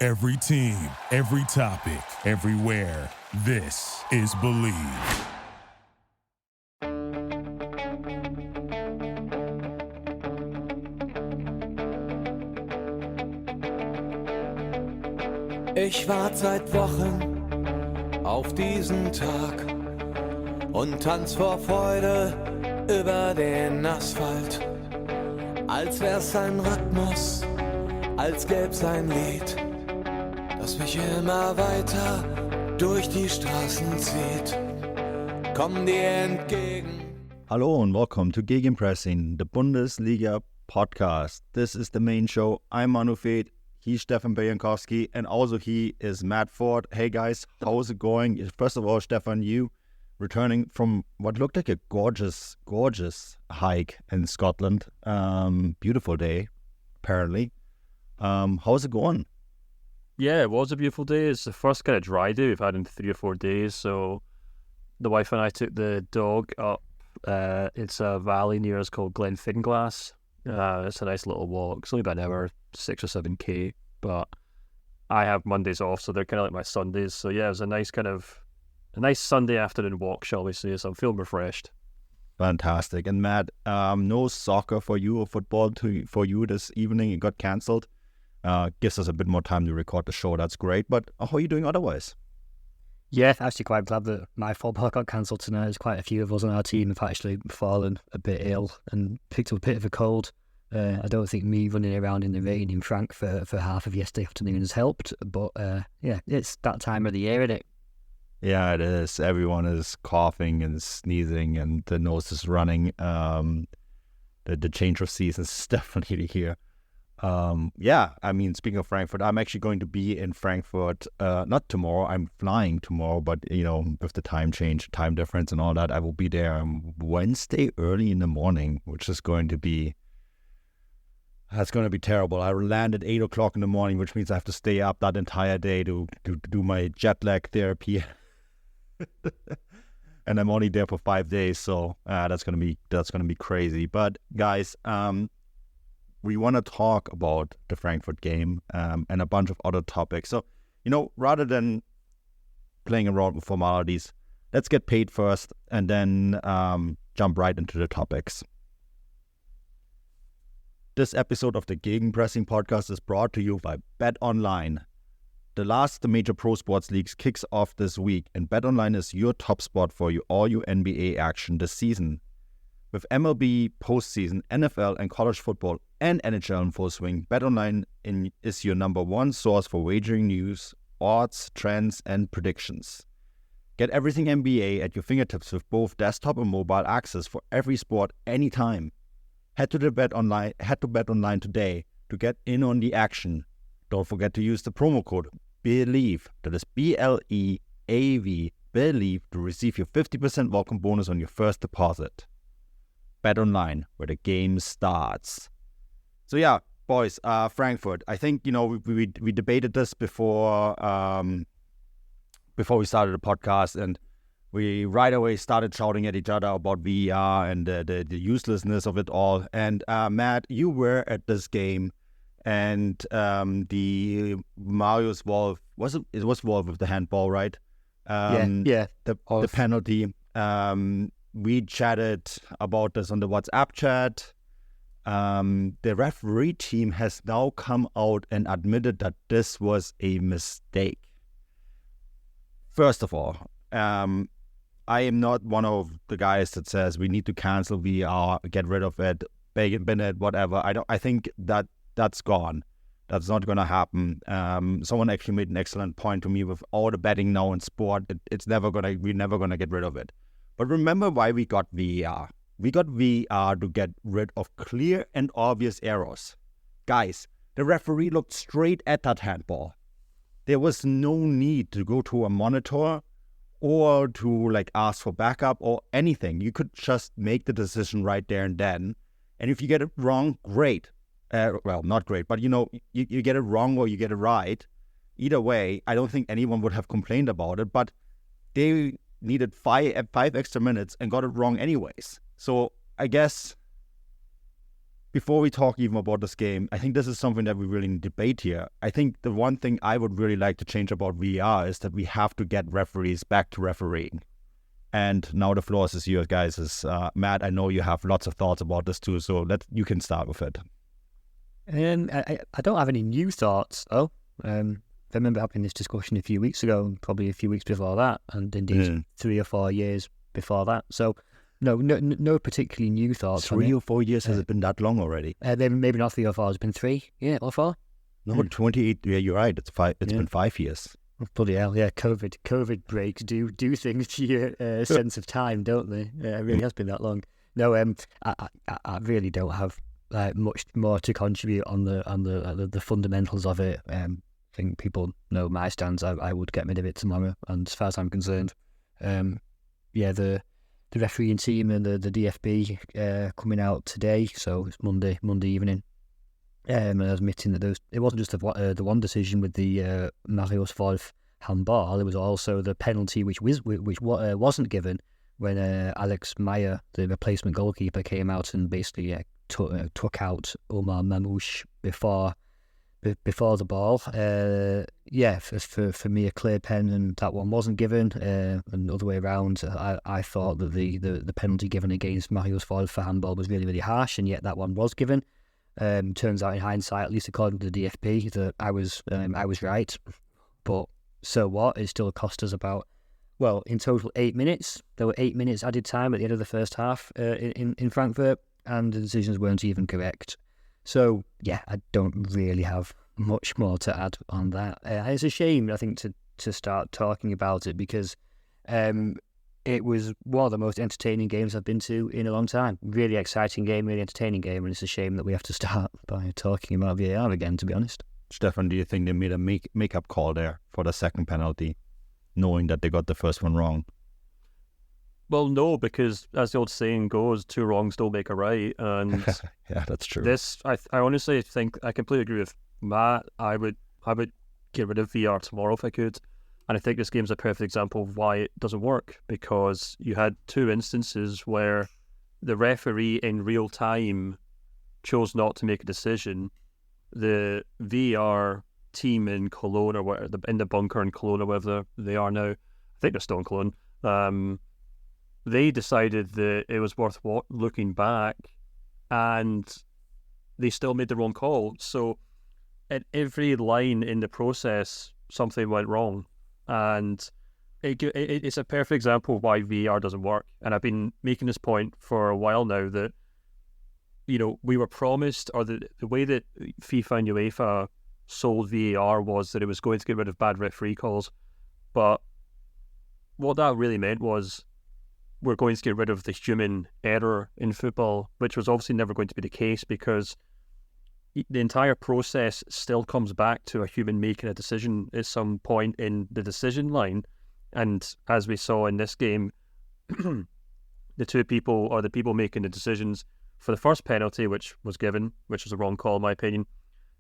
Every team, every topic, everywhere. This is Believe. Ich warte seit Wochen auf diesen Tag und tanz vor Freude über den Asphalt. Als wär's ein Rhythmus, als gäb's ein Lied, das mich immer weiter durch die Straßen zieht. Komm dir entgegen. Hello and welcome to Gegenpressing, the Bundesliga podcast. This is the main show. I'm Manu and Matt. He's Stefan, and also he is Matt Ford. Hey guys, how's it going? First of all, Stefan, you returning from what looked like a gorgeous hike in Scotland. Beautiful day, apparently. How's it going? Yeah, it was a beautiful day. It's the first kind of dry day we've had in 3 or 4 days. So the wife and I took the dog up. It's a valley near us called Glenfinglas. It's a nice little walk. It's only about an hour, 6 or 7k. But I have Mondays off, so they're kind of like my Sundays. So yeah, it was a nice Sunday afternoon walk, shall we say. So I'm feeling refreshed. Fantastic. And Matt, no soccer for you or football for you this evening. It got cancelled. Gives us a bit more time to record the show. That's great. But how are you doing otherwise? Yeah, actually quite glad that my football got cancelled tonight. There's quite a few of us on our team have actually fallen a bit ill and picked up a bit of a cold. I don't think me running around in the rain in Frankfurt for half of yesterday afternoon has helped. But yeah, it's that time of the year, isn't it? Yeah, it is. Everyone is coughing and sneezing and the nose is running. The change of seasons is definitely here. Yeah, I mean, speaking of Frankfurt, I'm actually going to be in Frankfurt, not tomorrow, I'm flying tomorrow, but, you know, with the time change, time difference and all that, I will be there on Wednesday early in the morning, which is going to be, that's going to be terrible. I land at 8 o'clock in the morning, which means I have to stay up that entire day to do my jet lag therapy. And I'm only there for 5 days, so that's gonna be crazy. But guys, we want to talk about the Frankfurt game and a bunch of other topics. So, you know, rather than playing around with formalities, let's get paid first and then jump right into the topics. This episode of the Gegenpressing podcast is brought to you by BetOnline. The last of the major pro sports leagues kicks off this week, and BetOnline is your top spot for all your NBA action this season. With MLB postseason, NFL and college football and NHL in full swing, BetOnline is your number one source for wagering news, odds, trends, and predictions. Get everything NBA at your fingertips with both desktop and mobile access for every sport anytime. Head to BetOnline today to get in on the action. Don't forget to use the promo code BELIEVE, that is BLEAV, BELIEVE, to receive your 50% welcome bonus on your first deposit. BetOnline, where the game starts. So yeah, boys, Frankfurt. I think, you know, we debated this before we started the podcast, and we right away started shouting at each other about VAR and the uselessness of it all. And Matt, you were at this game, and the Marius Wolf, it was Wolf with the handball, right? Yeah. The penalty. We chatted about this on the WhatsApp chat. The referee team has now come out and admitted that this was a mistake. First of all, I am not one of the guys that says we need to cancel VAR, get rid of it, bin it, whatever. I think that's gone. That's not going to happen. Someone actually made an excellent point to me with all the betting now in sport. We're never gonna get rid of it. But remember why we got VAR. We got VAR to get rid of clear and obvious errors. Guys, the referee looked straight at that handball. There was no need to go to a monitor or to ask for backup or anything. You could just make the decision right there and then. And if you get it wrong, great. Well, not great, but you get it wrong or you get it right. Either way, I don't think anyone would have complained about it, but they needed five extra minutes and got it wrong anyways. So I guess before we talk even about this game, I think this is something that we really need to debate here. I think the one thing I would really like to change about VAR is that we have to get referees back to refereeing. And now the floor is yours, guys. Matt, I know you have lots of thoughts about this too, so you can start with it. I don't have any new thoughts, though. I remember having this discussion a few weeks ago, and probably a few weeks before that, and indeed 3 or 4 years before that. So, no particularly new thoughts. 3 or 4 years, has it been that long already? Maybe not 3 or 4. It's been 3, or 4. No, 28. Yeah, you're right. It's 5. It's been 5 years. Bloody hell! Yeah, COVID breaks do things to your sense of time, don't they? It really has been that long. No, I really don't have much more to contribute on the fundamentals of it. I think people know my stance. I would get rid of it tomorrow, and as far as I'm concerned, the refereeing team and the DFB coming out today, so it's Monday evening. Admitting that it wasn't just the one decision with the Marius Wolf handball. There was also the penalty which wasn't given when Alex Meyer, the replacement goalkeeper, came out and basically took out Omar Mamouche before the ball. For me, a clear pen, and that one wasn't given. And the other way around, I thought that the penalty given against Marius Wolf for handball was really, really harsh, and yet that one was given. Turns out in hindsight, at least according to the DFB, that I was right. But so what? It still cost us about, in total 8 minutes. There were 8 minutes added time at the end of the first half in Frankfurt, and the decisions weren't even correct. So yeah, I don't really have much more to add on that. It's a shame, I think, to start talking about it, because it was one of the most entertaining games I've been to in a long time. Really exciting game, really entertaining game, and it's a shame that we have to start by talking about VAR again, to be honest. Stefan, do you think they made a make-up call there for the second penalty, knowing that they got the first one wrong? Well, no, because as the old saying goes, 2 wrongs don't make a right. And yeah, that's true. I honestly think I completely agree with Matt. I would get rid of VAR tomorrow if I could. And I think this game's a perfect example of why it doesn't work, because you had 2 instances where the referee in real time chose not to make a decision. The VAR team in Cologne, or whatever, in the bunker in Cologne, or wherever they are now, I think they're still in Cologne, they decided that it was worth looking back, and they still made the wrong call. So at every line in the process, something went wrong. And it's a perfect example of why VAR doesn't work. And I've been making this point for a while now that, we were promised, or the way that FIFA and UEFA sold VAR was that it was going to get rid of bad referee calls. But what that really meant was we're going to get rid of the human error in football, which was obviously never going to be the case, because the entire process still comes back to a human making a decision at some point in the decision line. And as we saw in this game, the people making the decisions for the first penalty, which was given, which was a wrong call in my opinion,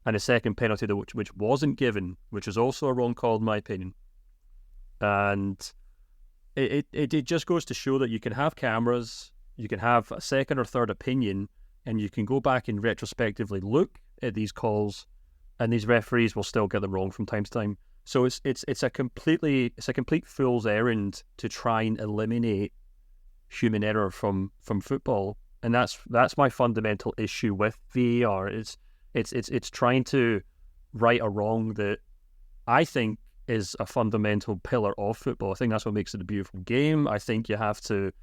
and the second penalty which wasn't given, which was also a wrong call in my opinion. And it just goes to show that you can have cameras, you can have a second or third opinion, and you can go back and retrospectively look at these calls, and these referees will still get them wrong from time to time. So it's a complete fool's errand to try and eliminate human error from football, and that's my fundamental issue with VAR. It's trying to right a wrong that I think is a fundamental pillar of football. I think that's what makes it a beautiful game. I think you have to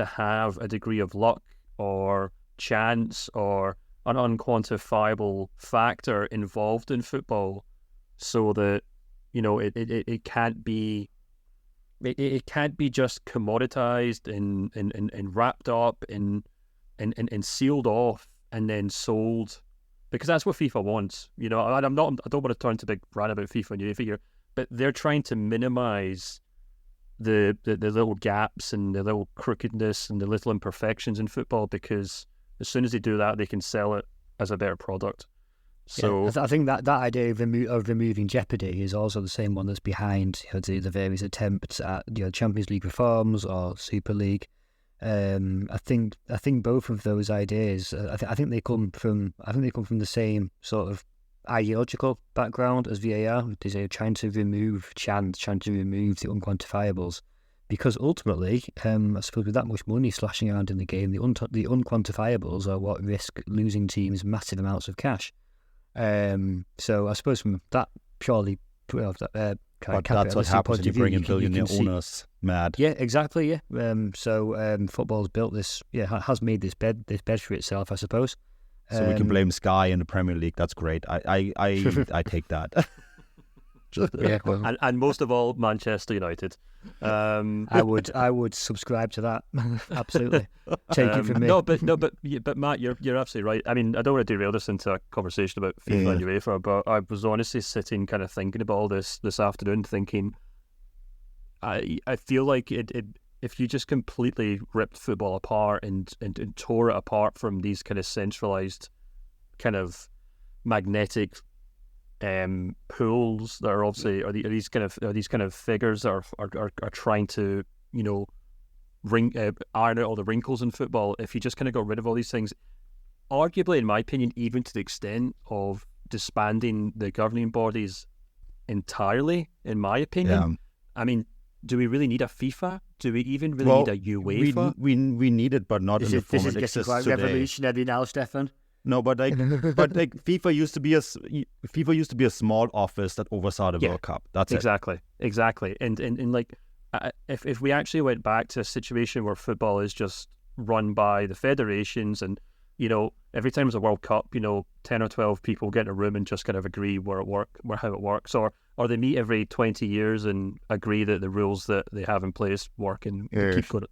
have a degree of luck or chance or an unquantifiable factor involved in football, so that it can't be just commoditized and wrapped up and sealed off and then sold, because that's what FIFA wants. I don't want to turn into a big rant about FIFA and UEFA here, but they're trying to minimize the little gaps and the little crookedness and the little imperfections in football, because as soon as they do that, they can sell it as a better product. So yeah, I think that idea of removing jeopardy is also the same one that's behind the various attempts at Champions League reforms or Super League. I think both of those ideas. I think they come from the same sort of ideological background as VAR. They're trying to remove chance, trying to remove the unquantifiables, because ultimately, I suppose with that much money slashing around in the game, the unquantifiables are what risk losing teams massive amounts of cash. So I suppose from that purely. But that's what happens when you bring in billionaire owners, Matt. Yeah, exactly. Yeah. So football's built this. Yeah, has made this bed for itself, I suppose. So we can blame Sky in the Premier League. That's great. I take that. Yeah, well, and most of all, Manchester United. I would subscribe to that. Absolutely. Take it from me. But Matt, you're absolutely right. I mean, I don't want to derail this into a conversation about FIFA and UEFA, but I was honestly sitting kind of thinking about all this afternoon, thinking I feel like it if you just completely ripped football apart and tore it apart from these kind of centralized kind of magnetic pools that are obviously are these kind of figures that are trying to, you know, iron out all the wrinkles in football. If you just kind of got rid of all these things, arguably, in my opinion, even to the extent of disbanding the governing bodies entirely, in my opinion, I mean, do we really need a FIFA? Do we even really need a UEFA? We need it, but not in the form it exists quite today. revolutionary now, Stefan. No, but FIFA used to be a small office that oversaw the World Cup. That's exactly. And like, if we actually went back to a situation where football is just run by the federations, and you know, every time there's a World Cup, you know, 10 or 12 people get in a room and just kind of agree how it works, or they meet every 20 years and agree that the rules that they have in place work and keep going.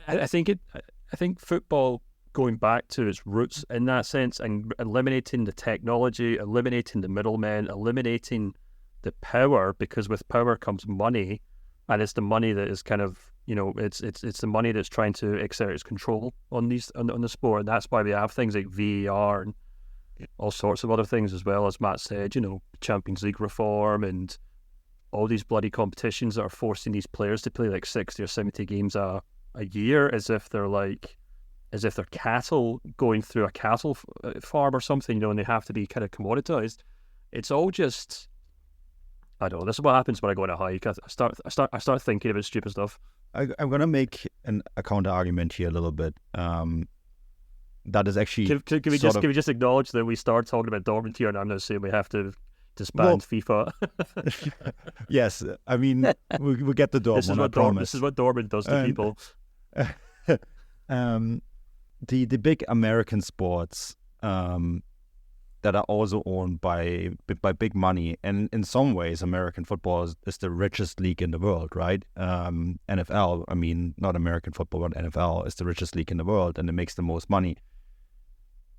I think football, going back to its roots in that sense and eliminating the technology, eliminating the middlemen, eliminating the power, because with power comes money, and it's the money that is kind of, you know, it's the money that's trying to exert its control on the sport, and that's why we have things like VAR and all sorts of other things, as well as Matt said, you know, Champions League reform and all these bloody competitions that are forcing these players to play like 60 or 70 games a year as if they're cattle going through a cattle farm or something, you know, and they have to be kind of commoditized. It's all just, I don't know. This is what happens when I go on a hike. I start thinking about stupid stuff. I'm going to make a counter argument here a little bit. That is actually. Can we just acknowledge that we start talking about Dortmund here, and I'm not saying we have to disband FIFA. Yes, I mean we get the Dortmund. This is what Dortmund does to people. The big American sports that are also owned by big money, and in some ways American football is the richest league in the world, right? NFL, I mean, not American football, but NFL is the richest league in the world, and it makes the most money.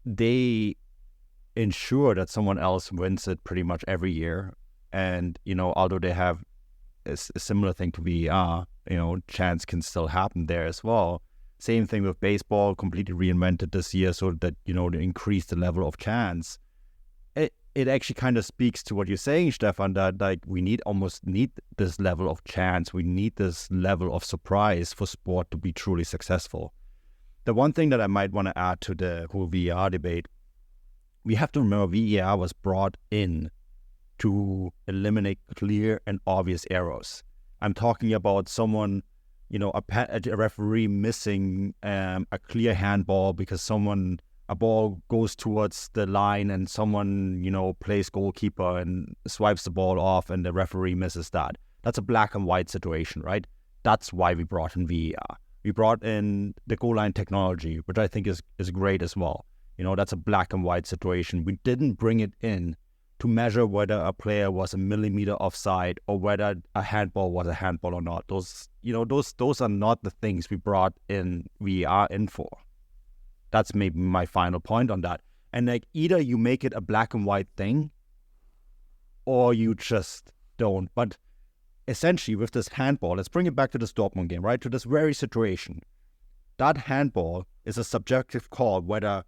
They ensure that someone else wins it pretty much every year, and you know, although they have a similar thing to VAR, you know, chance can still happen there as well. Same thing with baseball, completely reinvented this year so that, you know, to increase the level of chance. It actually kind of speaks to what you're saying, Stefan, that like we almost need this level of chance. We need this level of surprise for sport to be truly successful. The one thing that I might want to add to the whole VAR debate, we have to remember VAR was brought in to eliminate clear and obvious errors. I'm talking about someone, you know, a referee missing a clear handball because a ball goes towards the line and someone, you know, plays goalkeeper and swipes the ball off and the referee misses that. That's a black and white situation, right? That's why we brought in VAR. We brought in the goal line technology, which I think is great as well. You know, that's a black and white situation. We didn't bring it in to measure whether a player was a millimeter offside or whether a handball was a handball or not. Those are not the things we brought in VAR in for. That's maybe my final point on that. And like, either you make it a black and white thing or you just don't. But essentially with this handball, let's bring it back to this Dortmund game, right? To this very situation. That handball is a subjective call, whether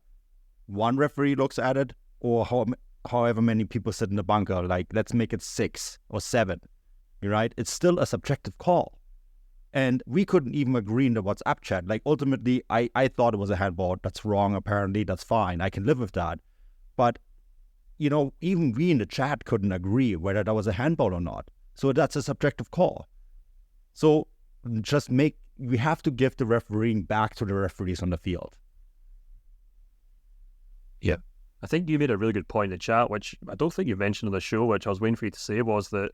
one referee looks at it or however many people sit in the bunker, like let's make it 6 or 7, right? It's still a subjective call. And we couldn't even agree in the WhatsApp chat. Like, ultimately, I thought it was a handball. That's wrong, apparently. That's fine. I can live with that. But, even we in the chat couldn't agree whether that was a handball or not. So that's a subjective call. So we have to give the refereeing back to the referees on the field. Yeah. I think you made a really good point in the chat, which I don't think you mentioned on the show, which I was waiting for you to say, was that,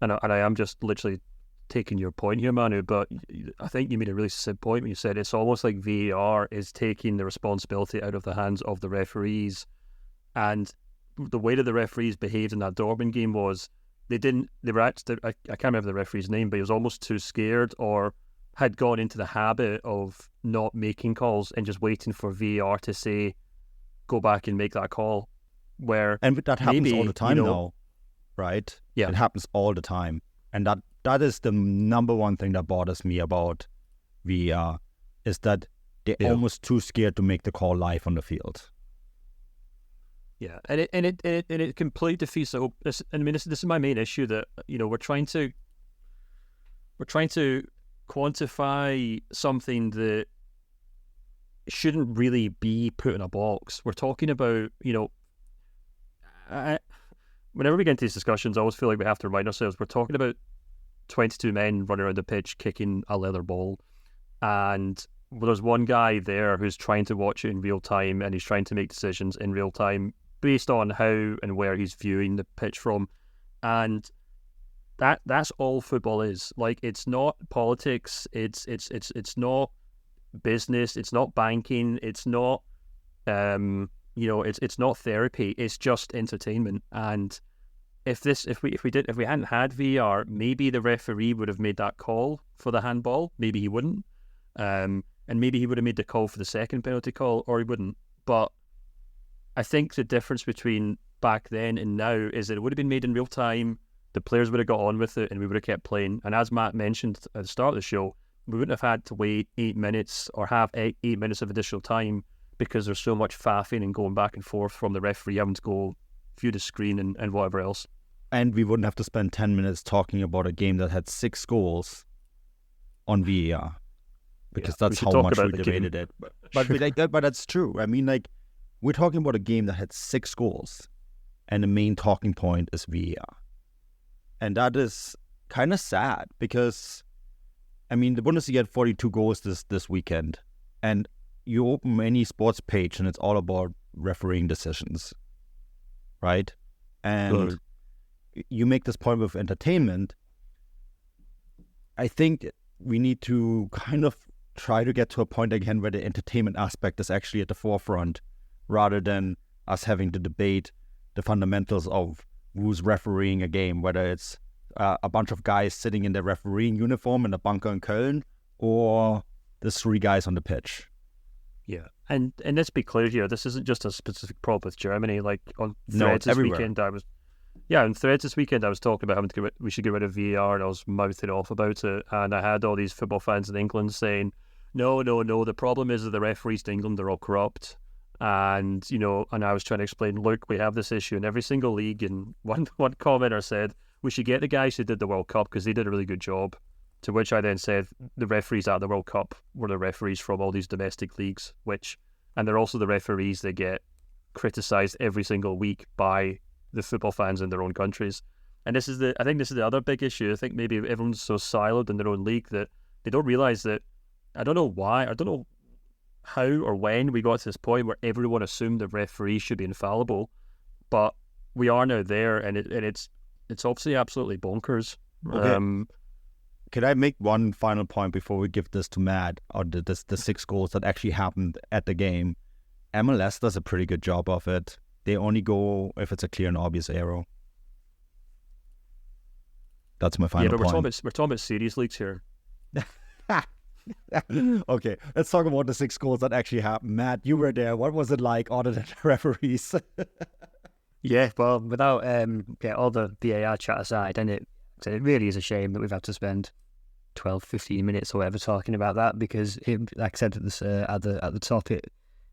and I am just literally taking your point here, Manu, but I think you made a really simple point when you said it's almost like VAR is taking the responsibility out of the hands of the referees. And the way that the referees behaved in that Dortmund game was I can't remember the referee's name, but he was almost too scared or had gone into the habit of not making calls and just waiting for VAR to say, go back and make that call. And that happens all the time now, right? Yeah. It happens all the time. And that is the number one thing that bothers me about VAR, is that they're almost too scared to make the call live on the field. Yeah, and it completely defeats the hope. This is my main issue, that we're trying to quantify something that shouldn't really be put in a box. We're talking about, whenever we get into these discussions, I always feel like we have to remind ourselves we're talking about 22 men running around the pitch kicking a leather ball, and there's one guy there who's trying to watch it in real time, and he's trying to make decisions in real time based on how and where he's viewing the pitch from. And that's all football is. Like, it's not politics, it's not business, it's not banking, it's not it's not therapy, it's just entertainment. And if we hadn't had VAR, maybe the referee would have made that call for the handball, maybe he wouldn't, and maybe he would have made the call for the second penalty call, or he wouldn't. But I think the difference between back then and now is that it would have been made in real time, the players would have got on with it, and we would have kept playing. And as Matt mentioned at the start of the show, we wouldn't have had to wait 8 minutes or have 8 minutes of additional time, because there's so much faffing and going back and forth from the referee having to go view the screen and whatever else. And we wouldn't have to spend 10 minutes talking about a game that had 6 goals on VAR, because that's how much we debated it. But that's true. I mean, like, we're talking about a game that had 6 goals, and the main talking point is VAR. And that is kind of sad, because, I mean, the Bundesliga had 42 goals this weekend, and you open any sports page and it's all about refereeing decisions, right? And you make this point with entertainment. I think we need to kind of try to get to a point again where the entertainment aspect is actually at the forefront, rather than us having to debate the fundamentals of who's refereeing a game, whether it's a bunch of guys sitting in their refereeing uniform in a bunker in Köln, or the 3 guys on the pitch. Yeah, and let's be clear here, this isn't just a specific problem with Germany. Like, on Threads this weekend, I was talking about we should get rid of VAR, and I was mouthing off about it, and I had all these football fans in England saying, no, the problem is that the referees in England are all corrupt. And and I was trying to explain, look, we have this issue in every single league, and one commenter said we should get the guys who did the World Cup because they did a really good job. To which I then said the referees at the World Cup were the referees from all these domestic leagues, and they're also the referees that get criticised every single week by the football fans in their own countries. And I think this is the other big issue. I think maybe everyone's so siloed in their own league that they don't realise that, I don't know why, I don't know how or when we got to this point where everyone assumed the referee should be infallible, but we are now there, and it's obviously absolutely bonkers. Okay. Could I make one final point before we give this to Matt, or the 6 goals that actually happened at the game? MLS does a pretty good job of it. They only go if it's a clear and obvious error. That's my final point. Yeah, but we're talking about serious leagues here. Okay, let's talk about the 6 goals that actually happened. Matt, you were there. What was it like other than the referees? Yeah, well, without all the VAR chat aside, and it really is a shame that we've had to spend 12, 15 minutes or whatever talking about that, because like I said at the top, it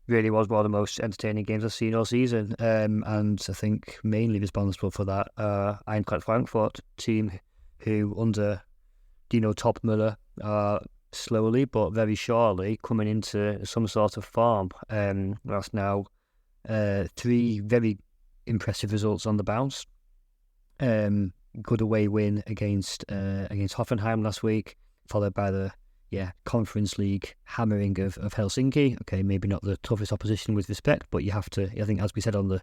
really was one of the most entertaining games I've seen all season. And I think mainly responsible for that Eintracht Frankfurt team, who under Dino Topmüller are slowly but very surely coming into some sort of form. That's now 3 very impressive results on the bounce. Good away win against Hoffenheim last week, followed by the Conference League hammering of Helsinki. Okay, maybe not the toughest opposition with respect, but you have to. I think, as we said on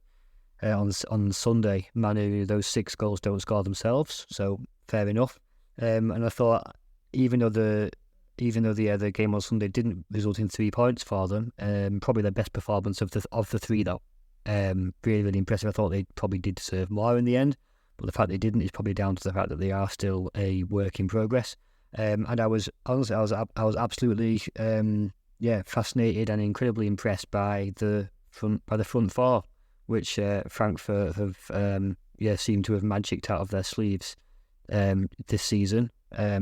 Sunday, Manu, those 6 goals don't score themselves, so fair enough. And I thought, even though the game on Sunday didn't result in 3 points for them, probably their best performance of the 3 though. Really, really impressive. I thought they probably did deserve more in the end, but the fact they didn't is probably down to the fact that they are still a work in progress. And I was absolutely fascinated and incredibly impressed by the front 4, which Frankfurt have seemed to have magicked out of their sleeves this season. I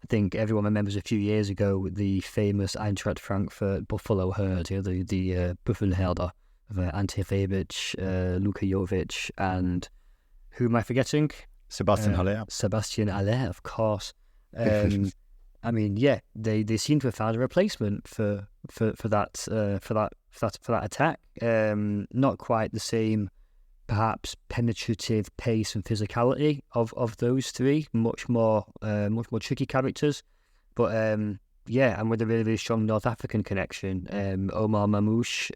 think everyone remembers a few years ago the famous Eintracht Frankfurt Buffalo herd, the Buffelherder of Ante Rebic, Luka Jovic, and who am I forgetting? Sebastian Haller. Sebastian Haller, of course. I mean, they seem to have found a replacement for that attack. Not quite the same, perhaps, penetrative pace and physicality of those 3. Much more tricky characters, but and with a really, really strong North African connection. Omar Mamouche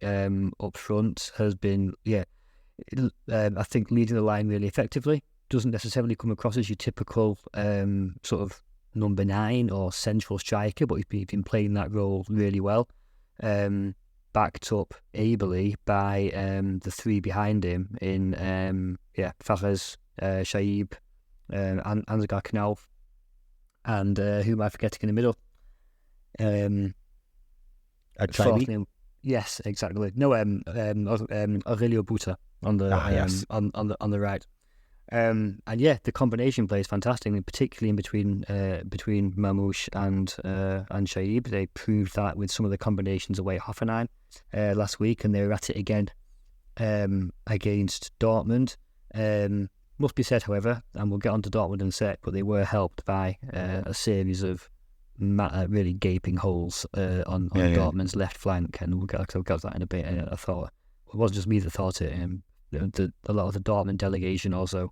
up front has been I think leading the line really effectively. Doesn't necessarily come across as your typical sort of number 9 or central striker, but he's been playing that role really well. Backed up ably by the 3 behind him in Fares, Shaib, Ansgar Knauf, and who am I forgetting in the middle? Yes, exactly. No, Aurelio Buta on the right. And the combination play is fantastic, and particularly in between Mamouche and Shaib. They proved that with some of the combinations away at Hoffenheim last week, and they were at it again against Dortmund. Must be said, however, and we'll get on to Dortmund in a sec, but they were helped by a series of really gaping holes on Dortmund's left flank, and we'll get to that in a bit. I thought it wasn't just me that thought it. A lot of the Dortmund delegation also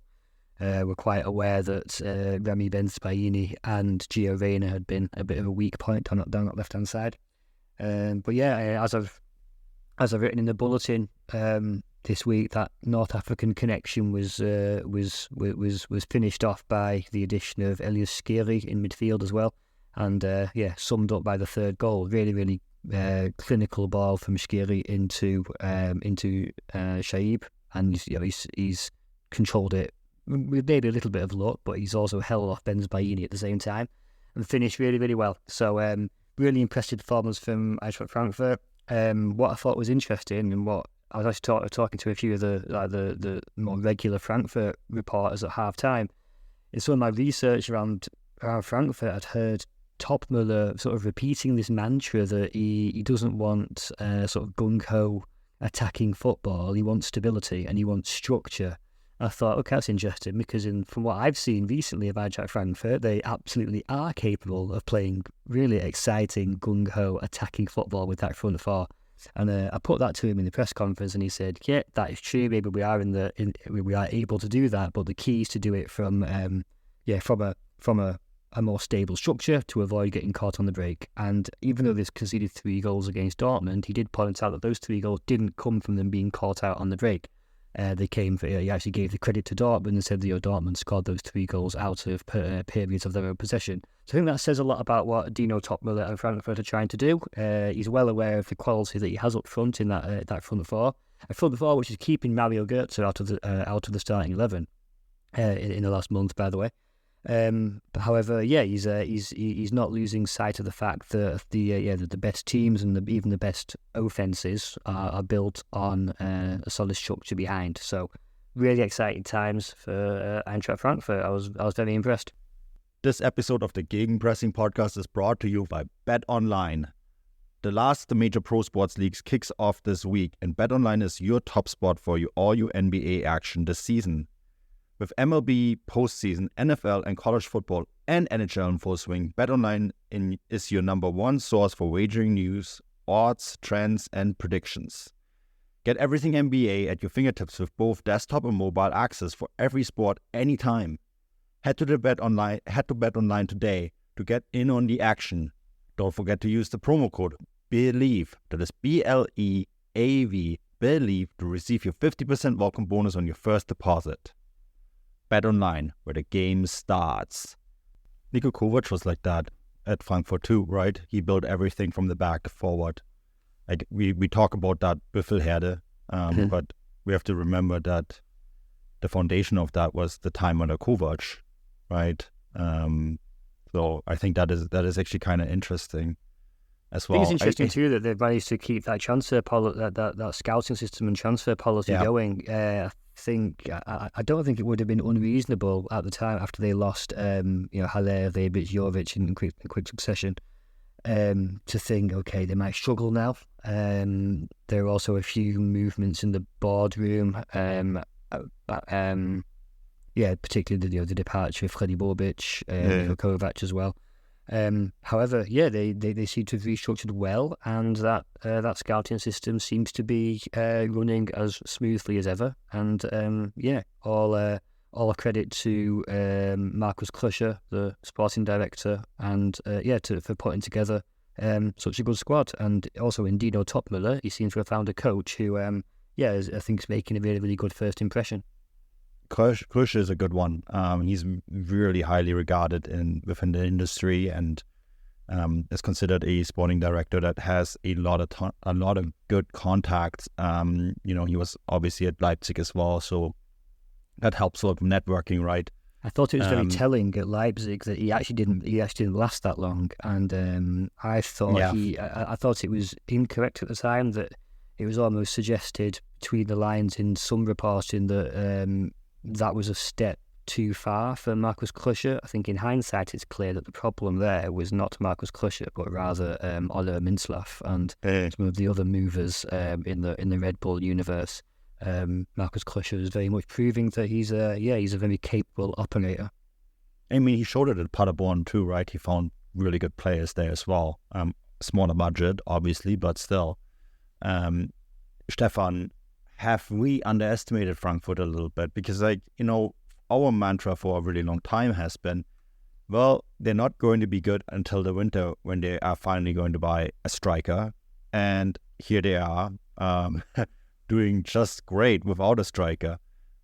were quite aware that Remy Ben-Spaini and Gio Reyna had been a bit of a weak point down that left-hand side. But as I've written in the bulletin this week, that North African connection was finished off by the addition of Elias Skiri in midfield as well, and summed up by the 3rd goal. Really, really clinical ball from Skiri into Shaib, and he's controlled it with maybe a little bit of luck, but he's also held off Ben-Spaini at the same time and finished really, really well. So really impressive performance from Eintracht Frankfurt. What I thought was interesting, and what I was actually talking to a few of the more regular Frankfurt reporters at half time, is some of my research around Frankfurt. I'd heard Topmüller sort of repeating this mantra that he doesn't want sort of gung-ho attacking football. He wants stability and he wants structure. I thought, okay, that's interesting, because from what I've seen recently of Eintracht Frankfurt, they absolutely are capable of playing really exciting gung-ho attacking football with that front 4. And I put that to him in the press conference, and he said, "Yeah, that is true. Maybe we are we are able to do that, but the key is to do it from a more stable structure to avoid getting caught on the break." And even though they've conceded 3 goals against Dortmund, he did point out that those 3 goals didn't come from them being caught out on the break. They came for, he actually gave the credit to Dortmund and said that Dortmund scored those 3 goals out of periods of their own possession. So I think that says a lot about what Dino Topmüller and Frankfurt are trying to do. He's well aware of the quality that he has up front in that front 4. A front 4 which is keeping Mario Götze out of the starting 11 in the last month, by the way. But however, he's not losing sight of the fact that the best teams and even the best offenses are built on a solid structure behind. So really exciting times for Eintracht Frankfurt. I was very impressed. This episode of the Gegenpressing podcast is brought to you by BetOnline. The last of the major pro sports leagues kicks off this week, and BetOnline is your top spot for all your NBA action this season. With MLB, postseason, NFL, and college football and NHL in full swing, BetOnline is your number one source for wagering news, odds, trends, and predictions. Get everything NBA at your fingertips with both desktop and mobile access for every sport anytime. Head to BetOnline today to get in on the action. Don't forget to use the promo code BELIEVE, that is BLEAV, BELIEVE, to receive your 50% welcome bonus on your first deposit. BetOnline, where the game starts. Niko Kovac was like that at Frankfurt too, right? He built everything from the back forward. Like we talk about that Büffelherde, but we have to remember that the foundation of that was the time under Kovac, right? So I think that is actually kind of interesting as well. I think it's interesting too that they've managed to keep that transfer that scouting system and transfer policy going. I don't think it would have been unreasonable at the time after they lost, Haller, Rebic, Jovic in quick succession, to think, okay, they might struggle now. There are also a few movements in the boardroom. Particularly the departure of Freddy Bobic, Kovac as well. However, they seem to have restructured well, and that scouting system seems to be running as smoothly as ever. And all credit to Markus Krösche, the sporting director, and for putting together such a good squad. And also in Dino Topmüller, he seems to have found a coach who, I think is making a really, really good first impression. Krösche is a good one. He's really highly regarded within the industry, and is considered a sporting director that has a lot of good contacts. He was obviously at Leipzig as well, so that helps a lot with networking, right? I thought it was very telling at Leipzig that he actually didn't last that long, and I thought it was incorrect at the time that it was almost suggested between the lines in some reporting that that was a step too far for Markus Krösche. I think in hindsight it's clear that the problem there was not Markus Krösche, but rather Oliver Mintzlaff and some of the other movers in the Red Bull universe. Markus Krösche is very much proving that he's a very capable operator. I mean, he showed it at Paderborn too, right? He found really good players there as well. Smaller budget, obviously, but still. Stefan, have we underestimated Frankfurt a little bit? Because, our mantra for a really long time has been, well, they're not going to be good until the winter when they are finally going to buy a striker. And here they are, doing just great without a striker.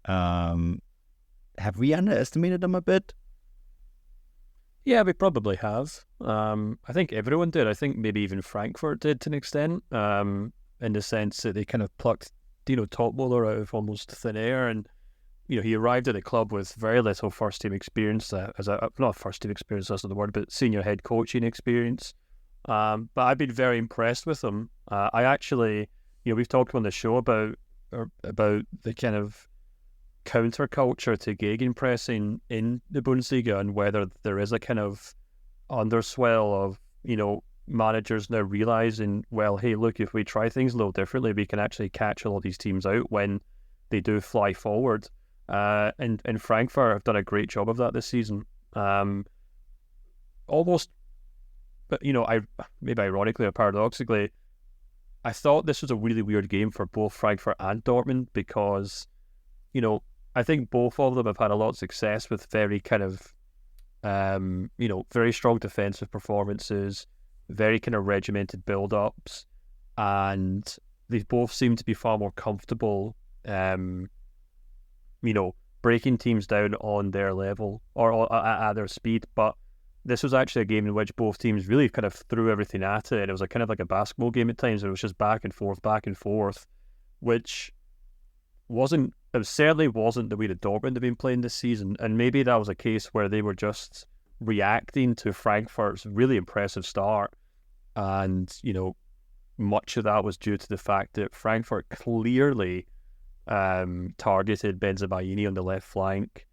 Have we underestimated them a bit? Yeah, we probably have. I think everyone did. I think maybe even Frankfurt did to an extent, in the sense that they kind of plucked Dino Topmüller out of almost thin air, and he arrived at the club with very little first team experience, not first team experience, that's not the word, but senior head coaching experience. But I've been very impressed with him. I actually, we've talked on the show about the kind of counterculture to Gegenpressing in the Bundesliga, and whether there is a kind of underswell of managers now realising, well, hey, look, if we try things a little differently, we can actually catch all of these teams out when they do fly forward. And Frankfurt have done a great job of that this season. Almost, but maybe ironically or paradoxically, I thought this was a really weird game for both Frankfurt and Dortmund because, I think both of them have had a lot of success with very kind of, very strong defensive performances, very kind of regimented build-ups, and they both seem to be far more comfortable, breaking teams down on their level or at their speed. But this was actually a game in which both teams really kind of threw everything at it, and it was kind of like a basketball game at times. It was just back and forth, which certainly wasn't the way that Dortmund have been playing this season. And maybe that was a case where they were just reacting to Frankfurt's really impressive start, and much of that was due to the fact that Frankfurt clearly targeted Bensebaini on the left flank.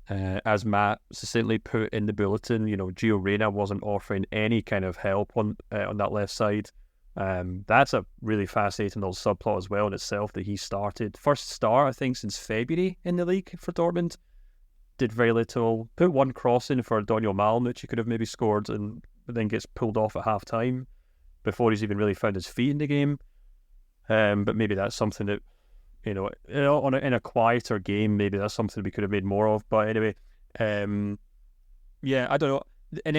As Matt succinctly put in the bulletin, Gio Reyna wasn't offering any kind of help on that left side. That's a really fascinating little subplot as well in itself, that he started first start I think since February in the league for Dortmund. did very little. Put one cross in for Daniel Malm, which he could have maybe scored, and then gets pulled off at half time before he's even really found his feet in the game. But maybe that's something that, in a quieter game, maybe that's something we could have made more of. But anyway, I don't know. And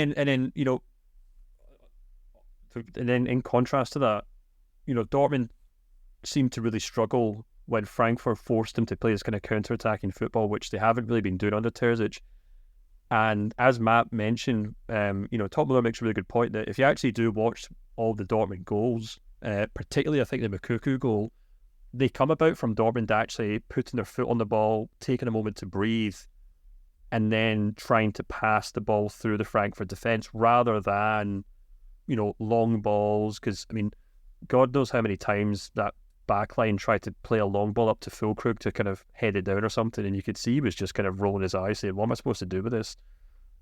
then in contrast to that, Dortmund seemed to really struggle when Frankfurt forced them to play this kind of counter-attacking football, which they haven't really been doing under Terzic. And as Matt mentioned, Top Miller makes a really good point that if you actually do watch all the Dortmund goals, particularly I think the Moukoko goal, they come about from Dortmund actually putting their foot on the ball, taking a moment to breathe, and then trying to pass the ball through the Frankfurt defence rather than, long balls. Because, God knows how many times that backline tried to play a long ball up to Füllkrug to kind of head it down or something, and you could see he was just kind of rolling his eyes saying, what am I supposed to do with this?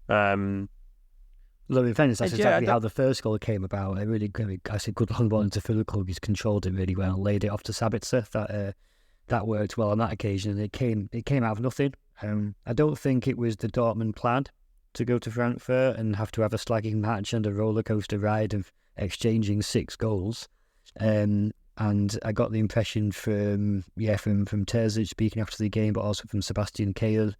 Look, in fairness, that's exactly how the first goal came about. I said good long ball into Füllkrug. He's controlled it really well, laid it off to Sabitzer. That worked well on that occasion, and it came out of nothing. I don't think it was the Dortmund plan to go to Frankfurt and have to have a slagging match and a roller coaster ride of exchanging 6 goals. And I got the impression from Terzic speaking after the game, but also from Sebastian Kehl,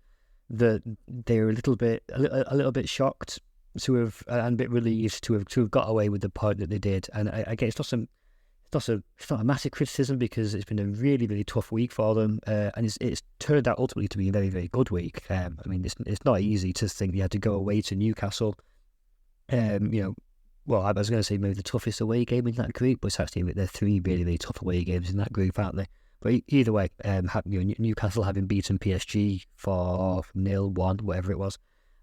that they were a little bit shocked to have and a bit relieved to have got away with the point that they did. And I guess it's not a massive criticism because it's been a really, really tough week for them, and it's turned out ultimately to be a very, very good week. It's not easy to think they had to go away to Newcastle. Well, I was going to say maybe the toughest away game in that group, but it's actually there are 3 really, really tough away games in that group, aren't they? But either way, Newcastle having beaten PSG for 0-1, whatever it was,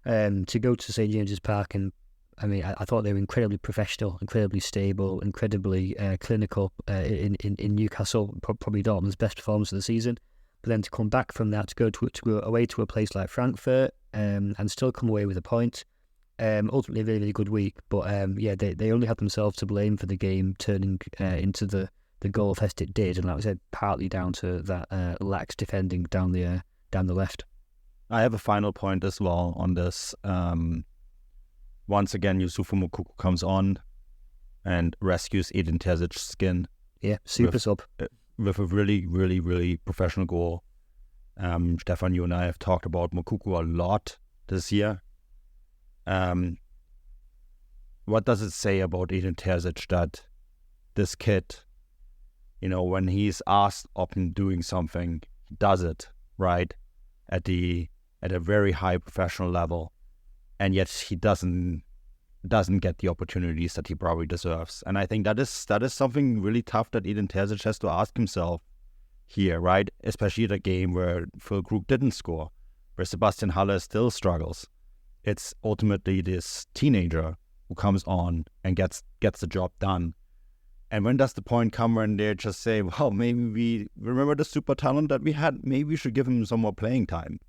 to go to St James's Park, and I thought they were incredibly professional, incredibly stable, incredibly clinical in Newcastle, probably Dortmund's best performance of the season. But then to come back from that, to go away to a place like Frankfurt, and still come away with a point. Ultimately, a really, really good week, but they only had themselves to blame for the game turning into the goal fest it did, and like I said, partly down to that lax defending down the left. I have a final point as well on this. Once again, Yusufu Moukoko comes on and rescues Edin Terzic's skin. Yeah, super sub. With a really, really, really professional goal. Stefan, you and I have talked about Moukoko a lot this year. What does it say about Edin Terzic that this kid, when he's asked of him doing something, he does it, right? At a very high professional level, and yet he doesn't get the opportunities that he probably deserves. And I think that is something really tough that Edin Terzic has to ask himself here, right? Especially at a game where Füllkrug didn't score, where Sebastian Haller still struggles. It's ultimately this teenager who comes on and gets the job done. And when does the point come when they just say, well, maybe we remember the super talent that we had, maybe we should give him some more playing time?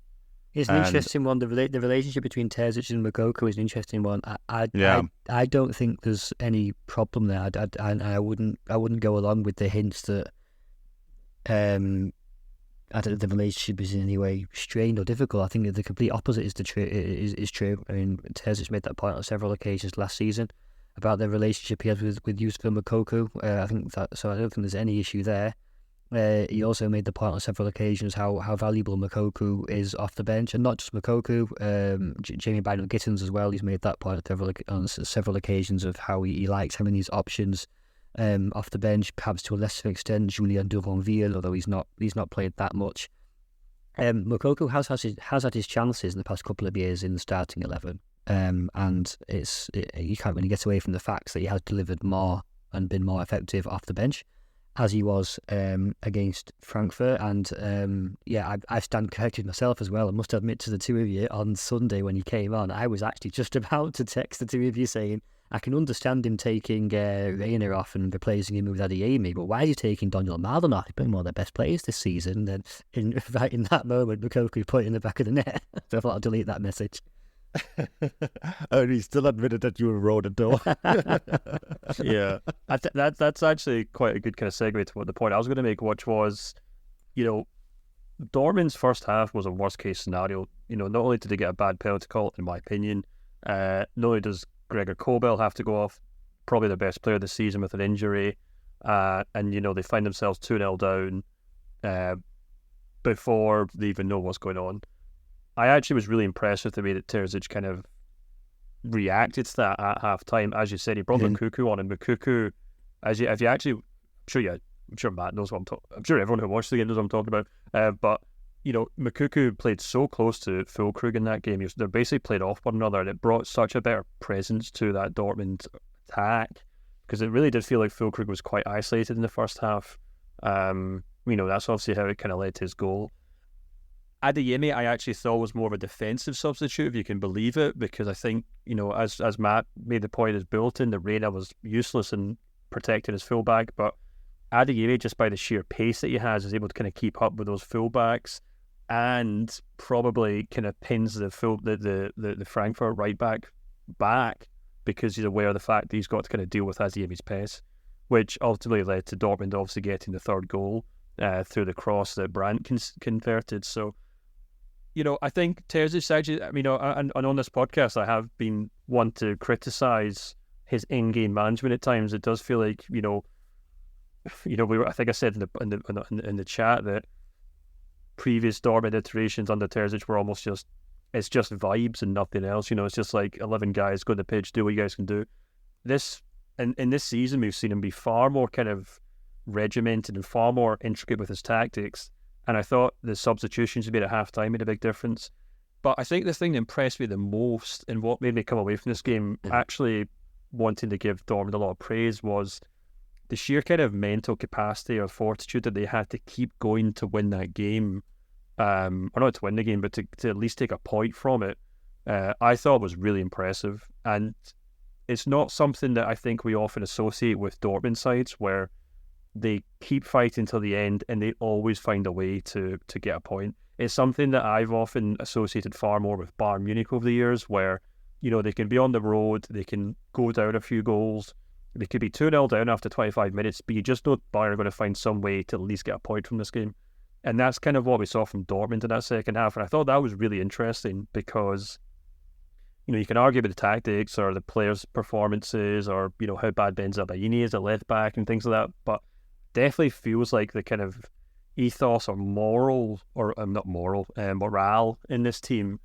It's an interesting one. The relationship between Terzic and Moukoko is an interesting one. I don't think there's any problem there. I wouldn't go along with the hints that I don't know if the relationship is in any way strained or difficult. I think that the complete opposite is true. Terzic made that point on several occasions last season about the relationship he has with Yusufu Moukoko. I don't think there's any issue there. He also made the point on several occasions how valuable Moukoko is off the bench, and not just Moukoko, Jamie Bynum-Gittins as well. He's made that point on several occasions of how he likes having these options off the bench, perhaps to a lesser extent Julien Duranville, although he's not played that much. Moukoko has had his chances in the past couple of years in the starting 11, and you can't really get away from the facts that he has delivered more and been more effective off the bench, as he was against Frankfurt. And I stand corrected myself as well. I must admit to the two of you, on Sunday when he came on, I was actually just about to text the two of you saying, I can understand him taking Reina off and replacing him with Adeyemi, but why is he taking Daniel Malden off? He's been one of their best players this season. And then right in that moment, Moukoko put it in the back of the net. So I thought I'd delete that message. And he still admitted that you wrote it though. Yeah, that's actually quite a good kind of segue to what the point I was going to make, which was, Dortmund's first half was a worst case scenario. Not only did they get a bad penalty call, in my opinion, not only does Gregor Kobel have to go off, probably their best player this season with an injury, and they find themselves 2-0 down before they even know what's going on. I actually was really impressed with the way that Terzic kind of reacted to that at half time. As you said, he brought Moukoko on, and Moukoko, I'm sure Matt knows what I'm talking. I'm sure everyone who watched the game knows what I'm talking about. But Moukoko played so close to Füllkrug in that game. They basically played off one another, and it brought such a better presence to that Dortmund attack, because it really did feel like Füllkrug was quite isolated in the first half. That's obviously how it kind of led to his goal. Adeyemi, I actually thought was more of a defensive substitute, if you can believe it, because I think, as Matt made the point, as bulletin, the Reina was useless in protecting his fullback, but Adeyemi, just by the sheer pace that he has, is able to kind of keep up with those fullbacks, and probably kind of pins the Frankfurt right back because he's aware of the fact that he's got to kind of deal with Adeyemi's pace, which ultimately led to Dortmund obviously getting the third goal through the cross that Brandt converted. So, I think Terzic actually, and on this podcast, I have been one to criticise his in-game management at times. It does feel like, I think I said in the chat that previous Dortmund iterations under Terzic were almost it's just vibes and nothing else. It's just like 11 guys go to the pitch, do what you guys can do. In this season, we've seen him be far more kind of regimented and far more intricate with his tactics. And I thought the substitutions he made at half-time made a big difference. But I think the thing that impressed me the most, and what made me come away from this game actually wanting to give Dortmund a lot of praise, was the sheer kind of mental capacity or fortitude that they had to keep going to win that game. Or not to win the game, but to at least take a point from it. I thought was really impressive. And it's not something that I think we often associate with Dortmund sides, where they keep fighting till the end and they always find a way to get a point. It's something that I've often associated far more with Bayern Munich over the years, where, they can be on the road, they can go down a few goals, they could be 2-0 down after 25 minutes, but you just know Bayern are going to find some way to at least get a point from this game. And that's kind of what we saw from Dortmund in that second half. And I thought that was really interesting because, you can argue about the tactics or the players' performances or, how bad Benzabaini is at left back and things like that. But definitely feels like the kind of ethos or morale in this team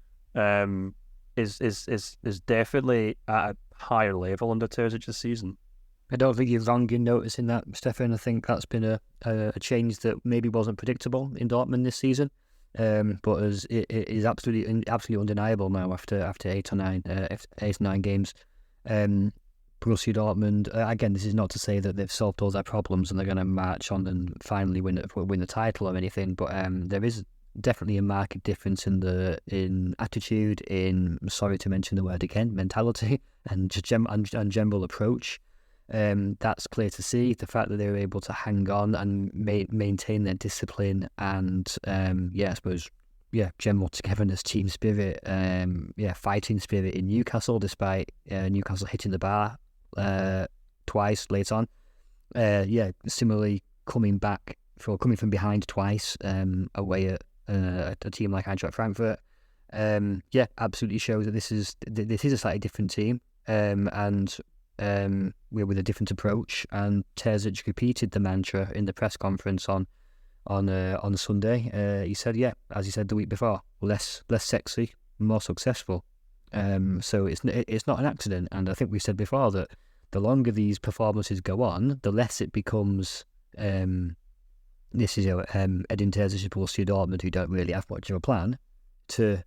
is definitely at a higher level under Terzic this season. I don't think you're wrong in noticing that, Stefan. I think that's been a change that maybe wasn't predictable in Dortmund this season, but it is absolutely undeniable now after 8 or 9 games. Borussia Dortmund, again, this is not to say that they've solved all their problems and they're going to march on and finally win the title or anything, but there is definitely a marked difference in attitude, in, sorry to mention the word again, mentality, and just general approach. That's clear to see. The fact that they were able to hang on and maintain their discipline and general togetherness, team spirit, fighting spirit in Newcastle, despite Newcastle hitting the bar twice late on. Similarly coming from behind twice away at a team like Eintracht Frankfurt. Absolutely shows that this is a slightly different team, and we're with a different approach. And Terzic repeated the mantra in the press conference on Sunday. He said, as he said the week before, less sexy, more successful. So it's not an accident. And I think we said before that the longer these performances go on, the less it becomes. This is Edin Terzic, Borussia Dortmund, who don't really have much of a plan. To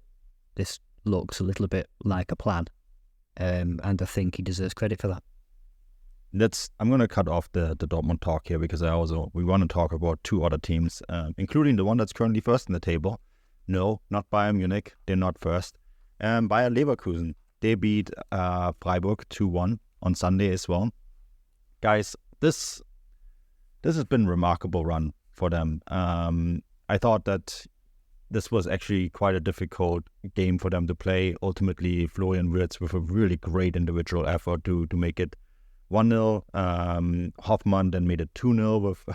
this looks a little bit like a plan, and I think he deserves credit for that. I'm going to cut off the Dortmund talk here because we want to talk about two other teams, including the one that's currently first in the table. No, not Bayern Munich. They're not first. Bayern Leverkusen. They beat Freiburg 2-1 on Sunday as well. Guys, this has been a remarkable run for them. I thought that this was actually quite a difficult game for them to play. Ultimately, Florian Wirtz with a really great individual effort to make it 1-0. Hoffmann then made it 2-0 with,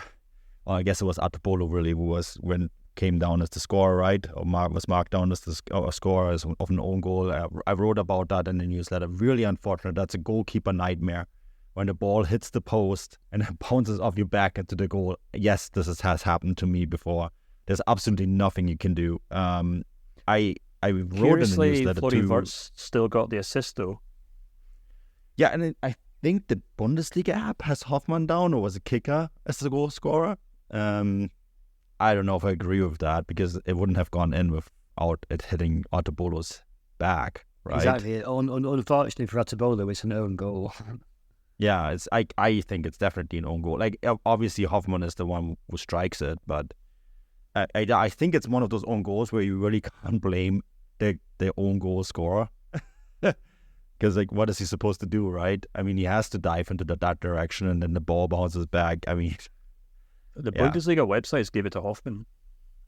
I guess it was Atebolo really who went came down as the scorer, right? Or was marked down as the scorer of an own goal. I wrote about that in the newsletter. Really unfortunate. That's a goalkeeper nightmare. When the ball hits the post and it bounces off your back into the goal. Yes, has happened to me before. There's absolutely nothing you can do. I wrote in the newsletter Florian Wirtz still got the assist though. Yeah, and I think the Bundesliga app has Hoffmann down, or was it Kicker as the goal scorer? I don't know if I agree with that, because it wouldn't have gone in without it hitting Otabolo's back, right? Exactly. Unfortunately for Otabolo, it's an own goal. Yeah, I think it's definitely an own goal. Like, obviously Hoffmann is the one who strikes it, but I think it's one of those own goals where you really can't blame the own goal scorer. Because, like, what is he supposed to do, right? I mean, he has to dive into that direction, and then the ball bounces back. I mean... The Bundesliga websites gave it to Hoffmann.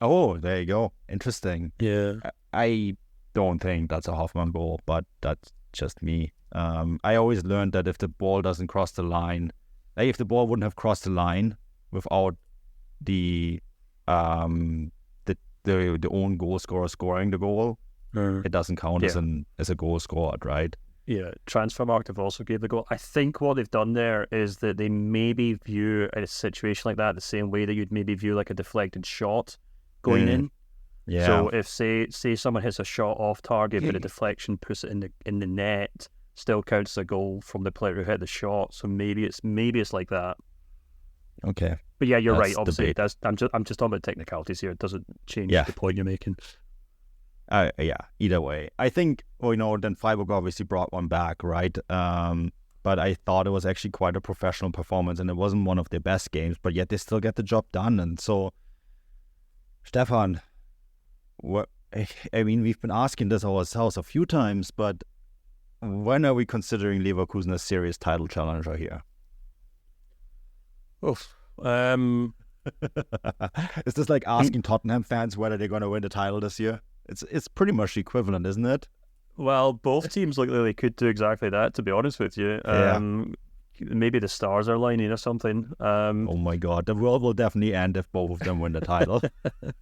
Oh, there you go. Interesting. Yeah. I don't think that's a Hoffmann goal, but that's just me. I always learned that if the ball doesn't cross the line, like if the ball wouldn't have crossed the line without the own goal scorer scoring the goal, it doesn't count as a goal scored, right? Yeah, Transfermarkt have also gave the goal. I think what they've done there is that they maybe view a situation like that the same way that you'd maybe view like a deflected shot going in. Yeah. So if say someone hits a shot off target, but a deflection puts it in the net, still counts as a goal from the player who hit the shot. So maybe it's like that. Okay. But yeah, you're right. Obviously, I'm just talking about technicalities here. It doesn't change the point you're making. Either way. I think, then Freiburg obviously brought one back, right? But I thought it was actually quite a professional performance, and it wasn't one of their best games, but yet they still get the job done. And so, Stefan, we've been asking this ourselves a few times, but when are we considering Leverkusen a serious title challenger here? Oof. Is this like asking Tottenham fans whether they're going to win the title this year? It's pretty much the equivalent, isn't it? Well, both teams look like they could do exactly that, to be honest with you. Maybe the stars are lining or something. Oh my God, the world will definitely end if both of them win the title.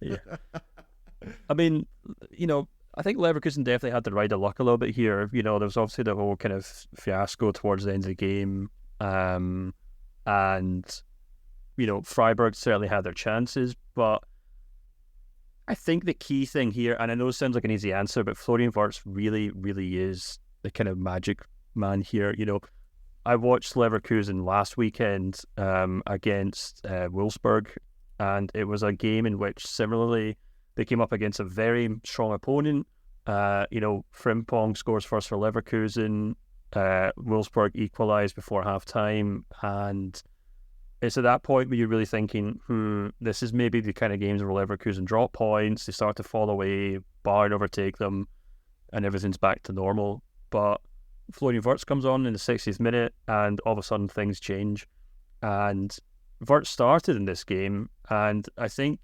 Yeah. I mean, I think Leverkusen definitely had to ride the luck a little bit here. There was obviously the whole kind of fiasco towards the end of the game. And, Freiburg certainly had their chances, but I think the key thing here, and I know it sounds like an easy answer, but Florian Wirtz really, really is the kind of magic man here. I watched Leverkusen last weekend against Wolfsburg, and it was a game in which similarly they came up against a very strong opponent. Frimpong scores first for Leverkusen. Wolfsburg equalised before half-time, and it's at that point where you're really thinking, this is maybe the kind of games where Leverkusen drop points, they start to fall away, Bayern overtake them, and everything's back to normal. But Florian Wirtz comes on in the 60th minute, and all of a sudden things change. And Wirtz started in this game, and I think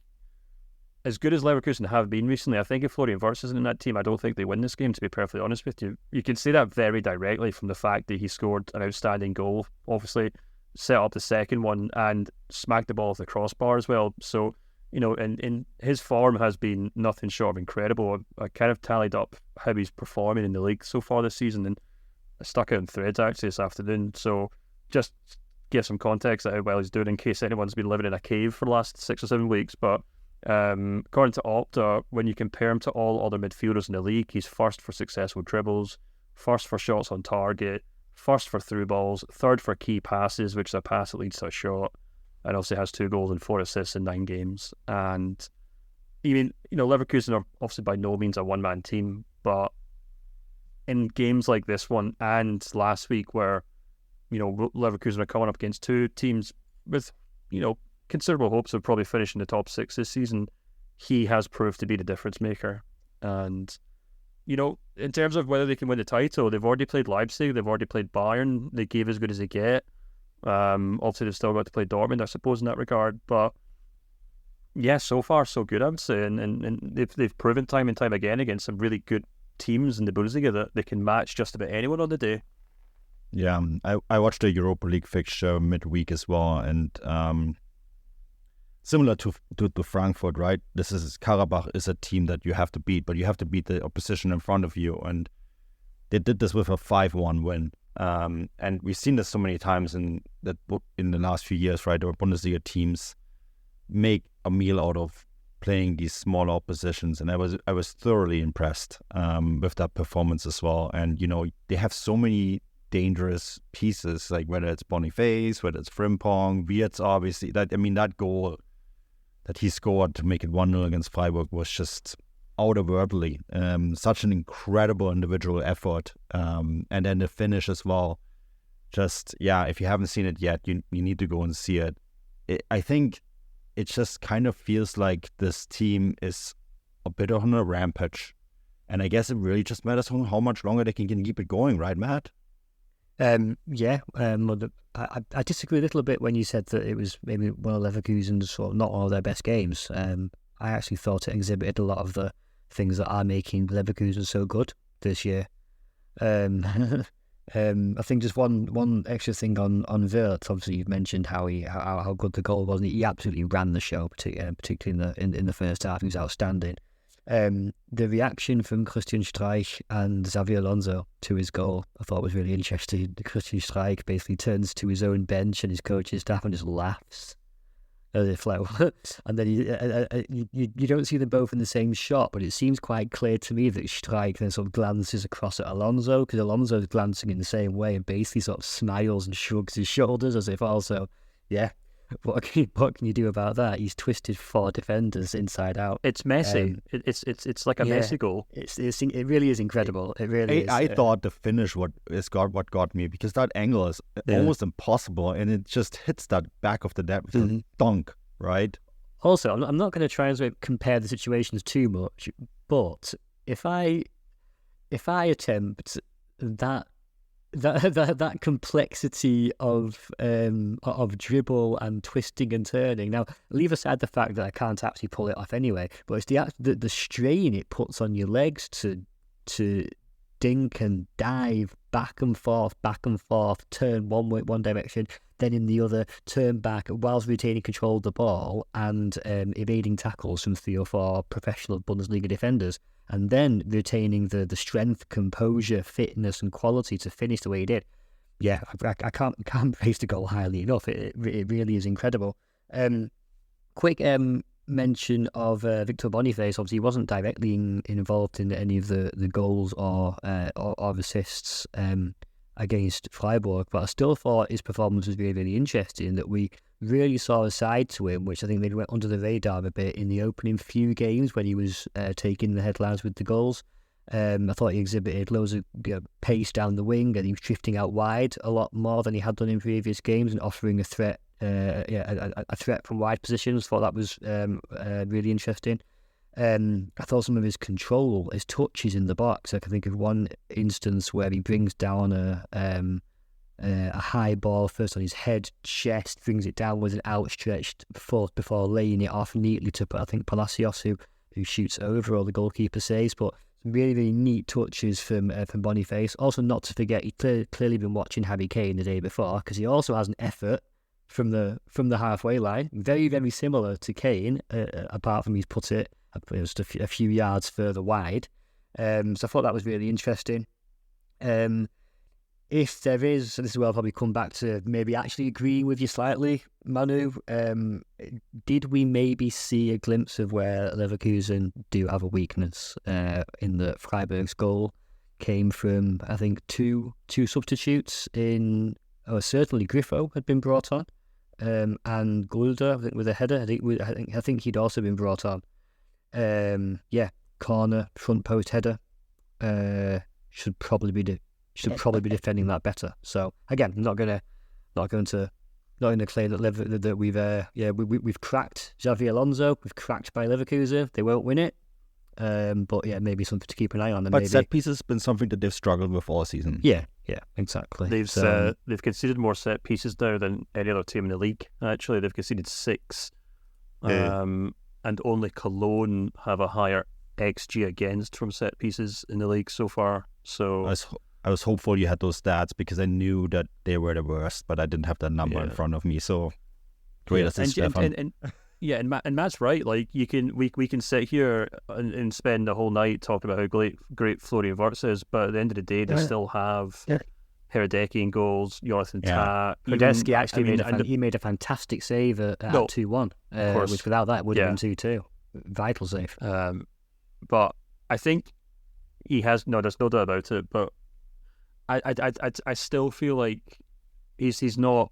as good as Leverkusen have been recently, I think if Florian Wirtz isn't in that team, I don't think they win this game, to be perfectly honest with you. You can see that very directly from the fact that he scored an outstanding goal, obviously, set up the second one and smacked the ball off the crossbar as well. So, and his form has been nothing short of incredible. I kind of tallied up how he's performing in the league so far this season, and I stuck out in threads actually this afternoon. So just give some context of how well he's doing in case anyone's been living in a cave for the last 6 or 7 weeks. But according to Opta, when you compare him to all other midfielders in the league, he's first for successful dribbles, first for shots on target, first for through balls, third for key passes, which is a pass that leads to a shot, and also has 2 goals and 4 assists in 9 games. And Leverkusen are obviously by no means a one-man team, but in games like this one and last week where, Leverkusen are coming up against 2 teams with, considerable hopes of probably finishing the top 6 this season, he has proved to be the difference maker. And in terms of whether they can win the title, they've already played Leipzig, they've already played Bayern, they gave as good as they get. Obviously, they've still got to play Dortmund, I suppose, in that regard. But yeah, so far, so good, I would say. And they've proven time and time again against some really good teams in the Bundesliga that they can match just about anyone on the day. Yeah, I watched the Europa League fixture midweek as well, and similar to Frankfurt, right? Karabakh is a team that you have to beat, but you have to beat the opposition in front of you, and they did this with a 5-1 win. And we've seen this so many times in the last few years, right? Where Bundesliga teams make a meal out of playing these smaller oppositions, and I was thoroughly impressed with that performance as well. And they have so many dangerous pieces, like whether it's Boniface, whether it's Frimpong, Wirtz, obviously. That goal that he scored to make it 1-0 against Freiburg was just otherworldly. Such an incredible individual effort, and then the finish as well. Just if you haven't seen it yet, you need to go and see it. I think it just kind of feels like this team is a bit on a rampage, and I guess it really just matters how much longer they can keep it going, right, Matt? I disagree a little bit when you said that it was maybe one of Leverkusen's sort of not one of their best games. I actually thought it exhibited a lot of the things that are making Leverkusen so good this year. I think just one extra thing on Wirtz. Obviously, you've mentioned how good the goal was. And he absolutely ran the show, particularly in the first half. He was outstanding. The reaction from Christian Streich and Xavi Alonso to his goal, I thought was really interesting. Christian Streich basically turns to his own bench and his coaching staff and just laughs. As if like, and then you don't see them both in the same shot, but it seems quite clear to me that Streich then sort of glances across at Alonso, because Alonso's glancing in the same way and basically sort of smiles and shrugs his shoulders as if also, what can you do about that? He's twisted 4 defenders inside out. It's messy. It's like a messy goal. It really is incredible. It really is. I thought the finish what got me, because that angle is almost impossible, and it just hits that back of the net with a dunk, right? Also, I'm not going to try and sort of compare the situations too much, but if I attempt that complexity of dribble and twisting and turning. Now, leave aside the fact that I can't actually pull it off anyway, but it's the strain it puts on your legs to dink and dive back and forth, turn one direction, then in the other, turn back whilst retaining control of the ball and evading tackles from 3 or 4 professional Bundesliga defenders, and then retaining the strength, composure, fitness and quality to finish the way he did. Yeah, I can't praise the goal highly enough. It really is incredible. Quick mention of Victor Boniface. Obviously, he wasn't directly involved in any of the goals or assists against Freiburg, but I still thought his performance was really, really interesting, that we really saw a side to him, which I think they went under the radar a bit in the opening few games when he was taking the headlines with the goals. I thought he exhibited loads of pace down the wing, and he was drifting out wide a lot more than he had done in previous games and offering a threat from wide positions. Thought that was really interesting. I thought some of his control, his touches in the box. I can think of one instance where he brings down a high ball first on his head, chest, brings it down with an outstretched foot before laying it off neatly to, I think, Palacios, who shoots over, or the goalkeeper saves. But some really, really neat touches from Boniface. Also, not to forget, he'd clearly been watching Harry Kane the day before, because he also has an effort from the halfway line, very, very similar to Kane, apart from he's put it just a few yards further wide. So I thought that was really interesting. If there is, so this is where I'll probably come back to maybe actually agreeing with you slightly, Manu, did we maybe see a glimpse of where Leverkusen do have a weakness in the Freiburg's goal? Came from, I think, two substitutes in, certainly Griffo had been brought on, and Gulder, I think, with a header. I think he'd also been brought on. Corner, front post header. Should probably be defending that better. So again, not going to claim that we've cracked Xavi Alonso. We've cracked Bayer Leverkusen. They won't win it. But yeah, maybe something to keep an eye on. But set pieces has been something that they've struggled with all season. Yeah, exactly. They've conceded more set pieces now than any other team in the league. Actually, they've conceded 6, and only Cologne have a higher XG against from set pieces in the league so far. So I was hopeful you had those stats, because I knew that they were the worst, but I didn't have that number in front of me. So great assist, Stefan. Yeah, and Matt's right. Like we can sit here and spend the whole night talking about how great Florian Wirtz is, but at the end of the day, they still have Herdecki in goals, Jonathan Tah. Herdecki actually made a fantastic save at 2-1. Which without that would have been 2-2. Vital save. But I think he has there's no doubt about it. But I still feel like he's not.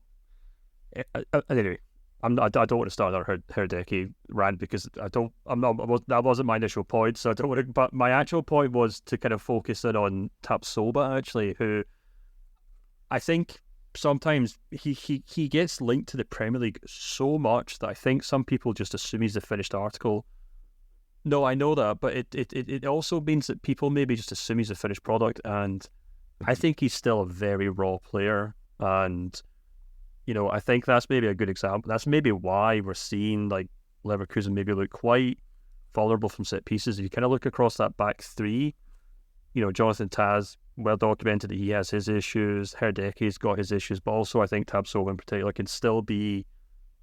Anyway. I don't want to start another Herdecki rant because that wasn't my initial point, so I don't want to. But my actual point was to kind of focus in on Tapsoba, actually, who I think sometimes he gets linked to the Premier League so much that I think some people just assume he's a finished article. No, I know that, but it also means that people maybe just assume he's a finished product, and I think he's still a very raw player, and I think that's maybe a good example. That's maybe why we're seeing like Leverkusen maybe look quite vulnerable from set pieces. If you kind of look across that back three, Jonathan Tah's well documented that he has his issues. Herdecki's got his issues, but also I think Tapsoba in particular can still be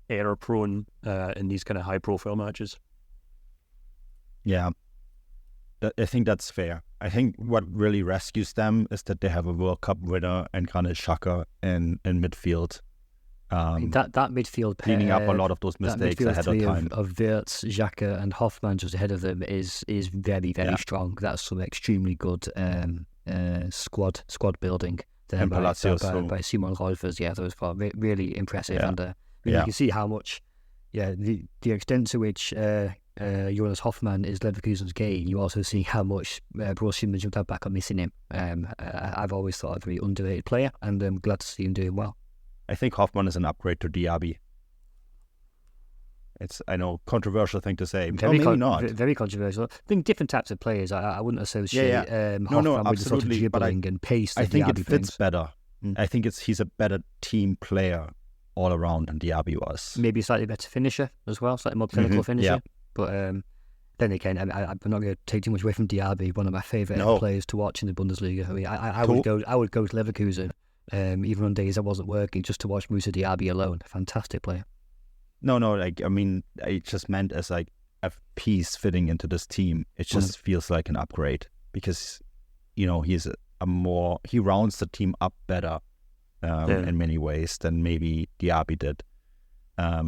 error prone in these kind of high profile matches. Yeah, I think that's fair. I think what really rescues them is that they have a World Cup winner and Granit Xhaka in midfield. That midfield pair, cleaning up a lot of those mistakes ahead of time. Of Wirtz, Xhaka and Hoffmann just ahead of them is very, very strong. That's some extremely good squad building there by Simon Rolfers. Those four really impressive, and you can see how much the extent to which Jonas Hoffmann is Leverkusen's gain. You also see how much Borussia Mönchengladbach are missing him. I've always thought a very underrated player, and I'm glad to see him doing well. I think Hoffmann is an upgrade to Diaby. It's, I know, controversial thing to say. Maybe not. Very controversial. I think different types of players. I wouldn't associate Hoffmann with the sort of dribbling and pace that I think Diaby it fits brings. better. I think he's a better team player all around than Diaby was. Maybe a slightly better finisher as well, slightly more clinical finisher. Yeah. But then again, I'm not going to take too much away from Diaby, one of my favourite players to watch in the Bundesliga. I mean, I would go to Leverkusen. Even on days I wasn't working, just to watch Moussa Diaby alone. Fantastic player. No, I just meant as like a piece fitting into this team. It just feels like an upgrade because, he rounds the team up better in many ways than maybe Diaby did. I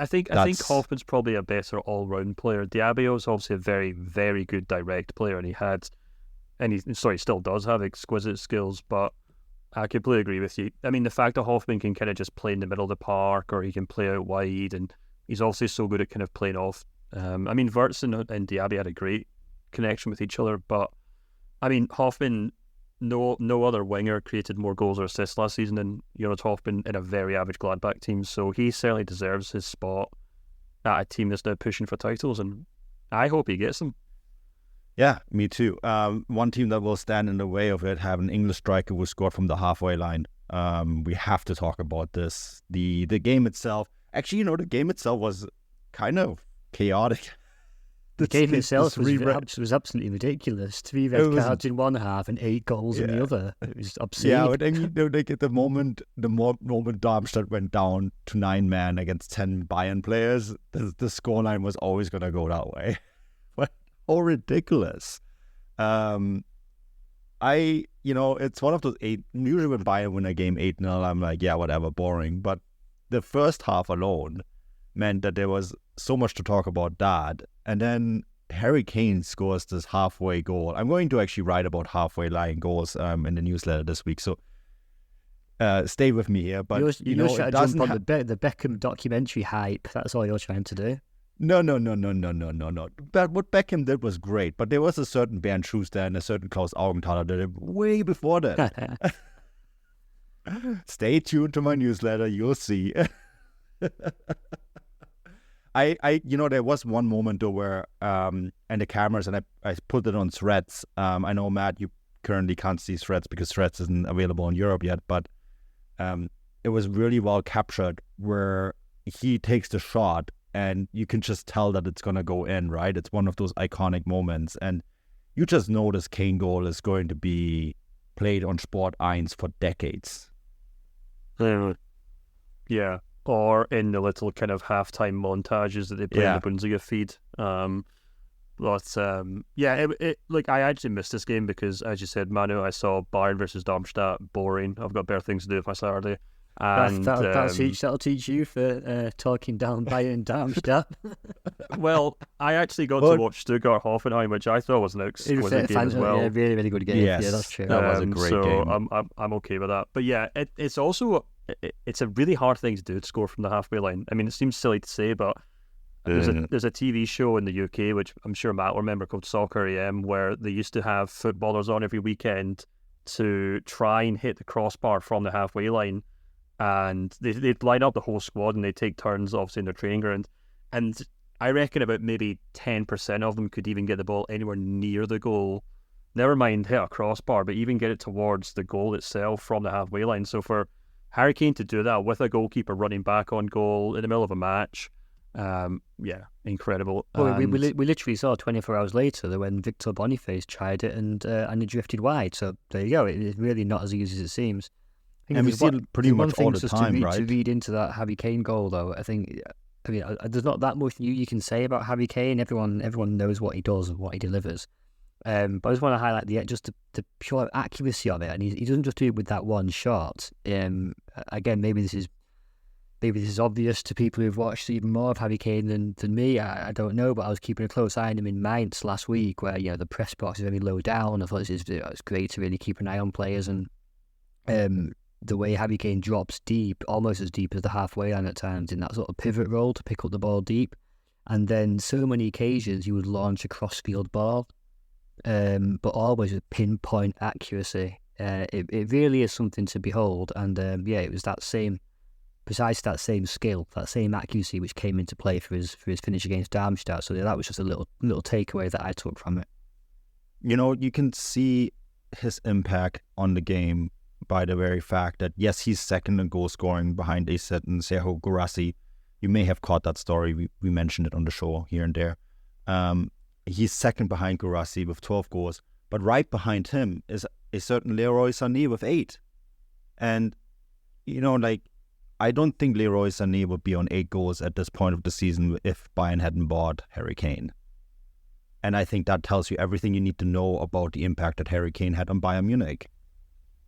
think Hoffmann's probably a better all-round player. Diaby was obviously a very, very good direct player, and he still does have exquisite skills, but I completely agree with you. I mean, the fact that Hoffmann can kind of just play in the middle of the park, or he can play out wide, and he's also so good at kind of playing off. I mean, Wirtz and Diaby had a great connection with each other, but I mean, Hoffmann, no other winger created more goals or assists last season than Jonas Hoffmann in a very average Gladbach team, so he certainly deserves his spot at a team that's now pushing for titles, and I hope he gets them. Yeah, me too. One team that will stand in the way of it have an English striker who scored from the halfway line. We have to talk about this. The game itself, actually, the game itself was kind of chaotic. The game itself was absolutely ridiculous. 3 red cards in one half and 8 goals in the other. It was obscene. Yeah, but then, at the moment Darmstadt went down to 9 men against 10 Bayern players, the scoreline was always going to go that way. Oh, ridiculous. It's one of those 8, usually when Bayern win a game 8-0, I'm like, yeah, whatever, boring. But the first half alone meant that there was so much to talk about that. And then Harry Kane scores this halfway goal. I'm going to actually write about halfway line goals in the newsletter this week, so stay with me here. But you're trying to jump on the Beckham documentary hype. That's all you're trying to do. No. But what Beckham did was great, but there was a certain Bernd Schuster and a certain Klaus Augenthaler that did it way before that. Stay tuned to my newsletter, you'll see. There was one moment though where, and the cameras, and I put it on Threads. I know, Matt, you currently can't see Threads because Threads isn't available in Europe yet, but it was really well captured where he takes the shot and you can just tell that it's going to go in, right? It's one of those iconic moments. And you just know this Kane goal is going to be played on Sport 1 for decades. Yeah. or in the little kind of halftime montages that they play in the Bundesliga feed. Like I actually missed this game because, as you said, Manu, I saw Bayern versus Darmstadt. Boring. I've got better things to do with my Saturday. And that'll teach you for talking down Bayern Darmstadt. Well, I actually got to watch Stuttgart Hoffenheim, which I thought was an exquisite game as well. Yeah, really, really good game. Yes, yeah, that's true. That was a great game. So I'm okay with that. But yeah, it's also it's a really hard thing to do to score from the halfway line. I mean, it seems silly to say, but there's a TV show in the UK, which I'm sure Matt will remember, called Soccer AM, where they used to have footballers on every weekend to try and hit the crossbar from the halfway line. And they'd line up the whole squad and they'd take turns, obviously, in their training ground. And I reckon about maybe 10% of them could even get the ball anywhere near the goal. Never mind hit a crossbar, but even get it towards the goal itself from the halfway line. So for Harry Kane to do that with a goalkeeper running back on goal in the middle of a match, incredible. Well, we literally saw 24 hours later that when Victor Boniface tried it and it drifted wide. So there you go. It's really not as easy as it seems. And we see it pretty much all the time, right? To read into that Harry Kane goal, though, I mean, there's not that much you can say about Harry Kane. Everyone knows what he does and what he delivers. But I just want to highlight the pure accuracy of it, and he doesn't just do it with that one shot. Again, maybe this is obvious to people who've watched even more of Harry Kane than me. I don't know, but I was keeping a close eye on him in Mainz last week, where the press box is very low down. I thought it's great to really keep an eye on players, and the way Harry Kane drops deep, almost as deep as the halfway line at times, in that sort of pivot role to pick up the ball deep. And then so many occasions he would launch a cross-field ball, but always with pinpoint accuracy. It really is something to behold. And it was that same skill, that same accuracy which came into play for his finish against Darmstadt. So that was just a little takeaway that I took from it. You can see his impact on the game by the very fact that, yes, he's second in goal scoring behind Aset and Sergio Guirassy. You may have caught that story. We mentioned it on the show here and there. He's second behind Guirassy with 12 goals, but right behind him is a certain Leroy Sané with 8. And, I don't think Leroy Sané would be on 8 goals at this point of the season if Bayern hadn't bought Harry Kane. And I think that tells you everything you need to know about the impact that Harry Kane had on Bayern Munich.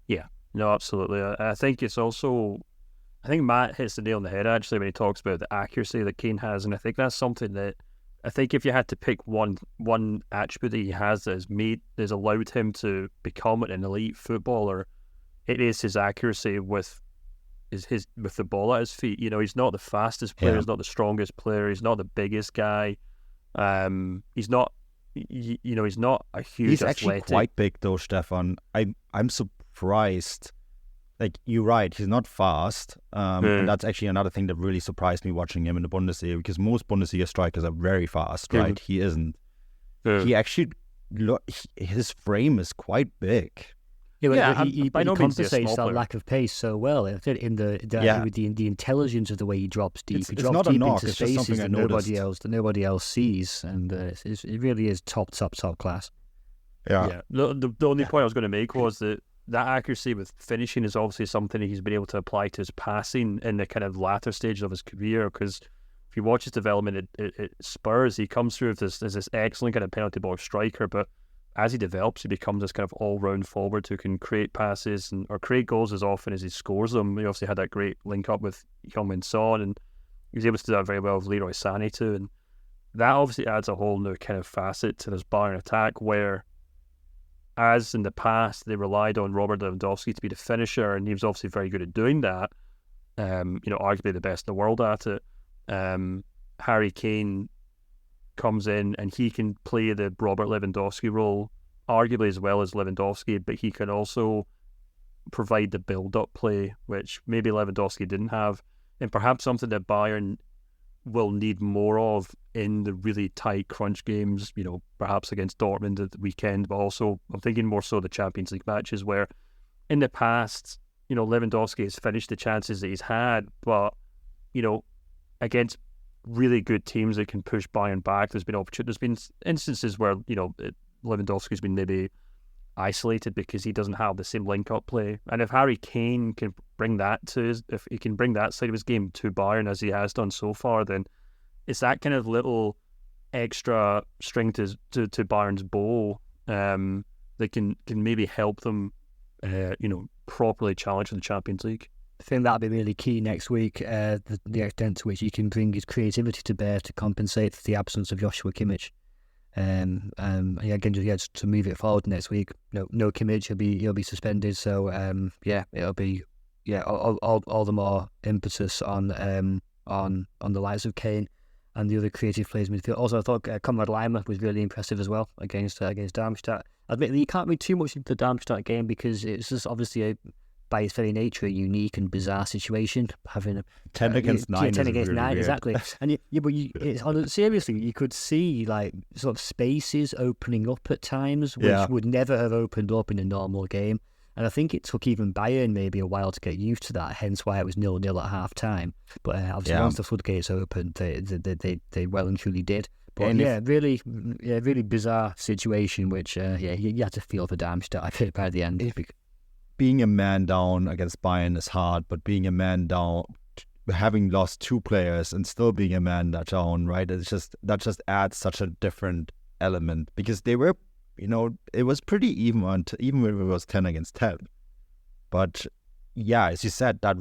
Yeah. No, absolutely. I think it's also, I think Matt hits the nail on the head actually when he talks about the accuracy that Kane has, and I think that's something that I think if you had to pick one attribute that he has that has allowed him to become an elite footballer, it is his accuracy with the ball at his feet. He's not the fastest player, he's not the strongest player, he's not the biggest guy. He's not he's not a huge He's athletic. Actually quite big though, Stefan. I'm surprised. Like, you're right, he's not fast. And that's actually another thing that really surprised me watching him in the Bundesliga, because most Bundesliga strikers are very fast, right? He isn't. He actually, his frame is quite big. He compensates that lack of pace so well with the intelligence of the way he drops deep. He drops deep into spaces that nobody else sees, and it really is top class. Yeah. The only point I was going to make was that accuracy with finishing is obviously something he's been able to apply to his passing in the kind of latter stages of his career, because if you watch his development at Spurs, he comes through as this excellent kind of penalty box striker, but as he develops, he becomes this kind of all-round forward who can create passes or create goals as often as he scores them. He obviously had that great link-up with Heung-min Son, and he was able to do that very well with Leroy Sané too, and that obviously adds a whole new kind of facet to this Bayern attack, where as in the past, they relied on Robert Lewandowski to be the finisher, and he was obviously very good at doing that. Arguably the best in the world at it. Harry Kane comes in and he can play the Robert Lewandowski role, arguably as well as Lewandowski, but he can also provide the build-up play, which maybe Lewandowski didn't have, and perhaps something that Bayern will need more of in the really tight crunch games, perhaps against Dortmund at the weekend, but also I'm thinking more so the Champions League matches, where in the past, Lewandowski has finished the chances that he's had, but, against really good teams that can push Bayern back, there's been instances where, Lewandowski's been maybe isolated because he doesn't have the same link-up play. And if Harry Kane can bring that if he can bring that side of his game to Bayern as he has done so far, then it's that kind of little extra string to Bayern's bow that can maybe help them, properly challenge for the Champions League. I think that'll be really key next week, the extent to which he can bring his creativity to bear to compensate for the absence of Joshua Kimmich. Again, just to move it forward next week, no Kimmich, he'll be suspended. So it'll be all the more impetus on the likes of Kane and the other creative players in midfield. Also, I thought Conrad Laimer was really impressive as well against Darmstadt. Admittedly, you can't read too much into the Darmstadt game because it's just obviously by its very nature, a unique and bizarre situation. Having a 10 against 9. 10 against really 9, weird. Exactly. And seriously, you could see like sort of spaces opening up at times, which would never have opened up in a normal game. And I think it took even Bayern maybe a while to get used to that. Hence why it was 0-0 at half time. But obviously, once the floodgates opened, they well and truly did. But really bizarre situation, which you had to feel for Darmstadt by the end. Being a man down against Bayern is hard, but being a man down, having lost 2 players and still being a man down, right? That just adds such a different element because they were, it was pretty even even when it was 10 against 10. But yeah, as you said, that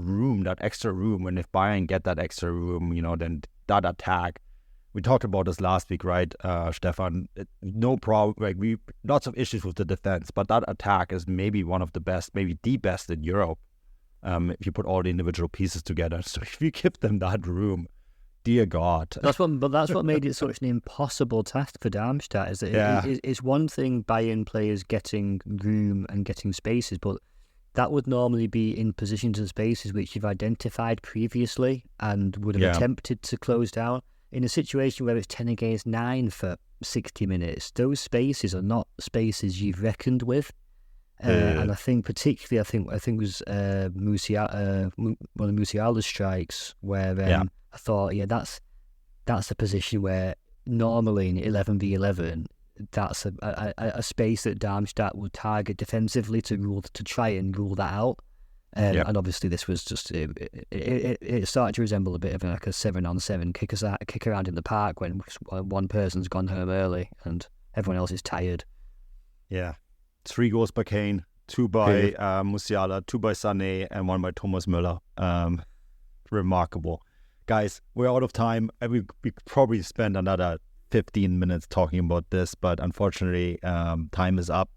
extra room, and if Bayern get that extra room, then that attack. We talked about this last week, right, Stefan? No problem. Like lots of issues with the defense, but that attack is maybe one of the best, maybe the best in Europe. If you put all the individual pieces together, so if you give them that room, dear God, that's what made it such an impossible task for Darmstadt. Is that it's one thing Bayern players getting room and getting spaces, but that would normally be in positions and spaces which you've identified previously and would have attempted to close down. In a situation where it's 10 against 9 for 60 minutes, those spaces are not spaces you've reckoned with. And I think particularly, I think it was one of Musiala's strikes where I thought, that's a position where normally in 11v11, that's a space that Darmstadt would target defensively to try and rule that out. And obviously this was just, it started to resemble a bit of like a 7-on-7 kick around in the park when one person's gone home early and everyone else is tired. Yeah. 3 goals by Kane, 2 by Musiala, 2 by Sané, and 1 by Thomas Müller. Remarkable. Guys, we're out of time. We probably spend another 15 minutes talking about this, but unfortunately, time is up.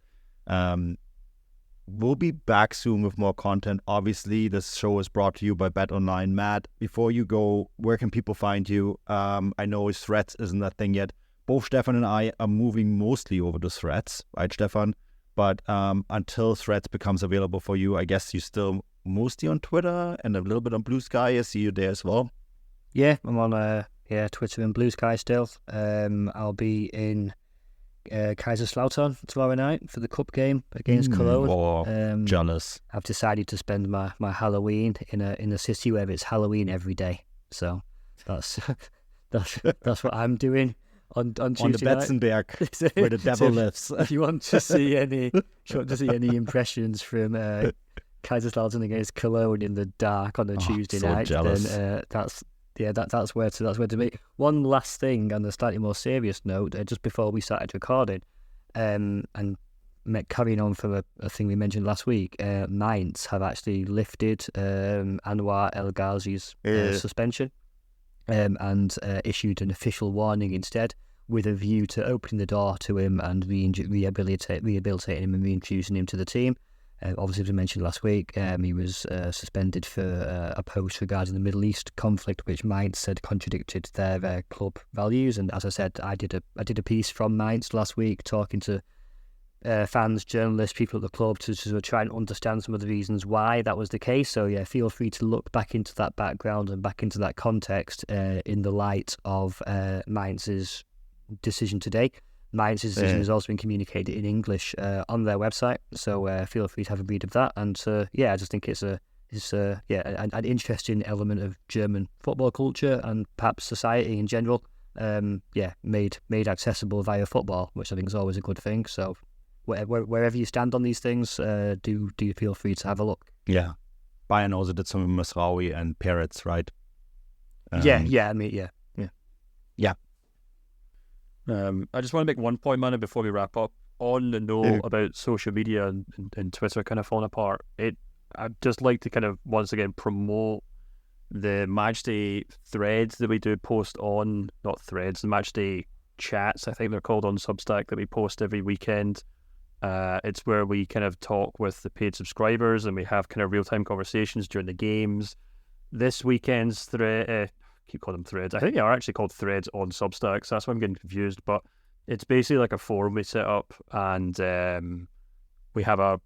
We'll be back soon with more content. Obviously, this show is brought to you by BetOnline. Matt, before you go, where can people find you? I know Threads isn't that thing yet. Both Stefan and I are moving mostly over to Threads, right, Stefan? But until Threads becomes available for you, I guess you're still mostly on Twitter and a little bit on Blue Sky. I see you there as well. Yeah, I'm on Twitter and Blue Sky still. I'll be in Kaiserslautern tomorrow night for the cup game against Cologne. Jealous. I've decided to spend my Halloween in a city where it's Halloween every day. So that's what I'm doing on Tuesday on the Betzenberg where the devil lives. If you want to see any impressions from Kaiserslautern against Cologne in the dark on a Tuesday night, jealous. then that's where to be. One last thing on a slightly more serious note, just before we started recording, and carrying on from a thing we mentioned last week, Mainz have actually lifted Anwar El Ghazi's suspension and issued an official warning instead, with a view to opening the door to him and rehabilitating him and reintroducing him to the team. Obviously, as we mentioned last week, he was suspended for a post regarding the Middle East conflict, which Mainz said contradicted their club values. And as I said, I did a piece from Mainz last week talking to fans, journalists, people at the club to sort of try and understand some of the reasons why that was the case. So yeah, feel free to look back into that background and back into that context in the light of Mainz's decision today. Mainz's decision has also been communicated in English on their website, so feel free to have a read of that. And I just think it's an interesting element of German football culture and perhaps society in general. Made accessible via football, which I think is always a good thing. So wherever you stand on these things, do feel free to have a look. Yeah. Bayern also did some with Masraoui and Peretz, right? Yeah. I just want to make one point, Manu, before we wrap up. On the note about social media and Twitter kind of falling apart, I'd just like to kind of once again promote the matchday threads that we do post on, not threads, the matchday chats, I think they're called, on Substack, that we post every weekend. It's where we kind of talk with the paid subscribers and we have kind of real-time conversations during the games. This weekend's thread, keep calling them threads. I think they are actually called threads on Substack, so that's why I'm getting confused. But it's basically like a forum we set up, and we have a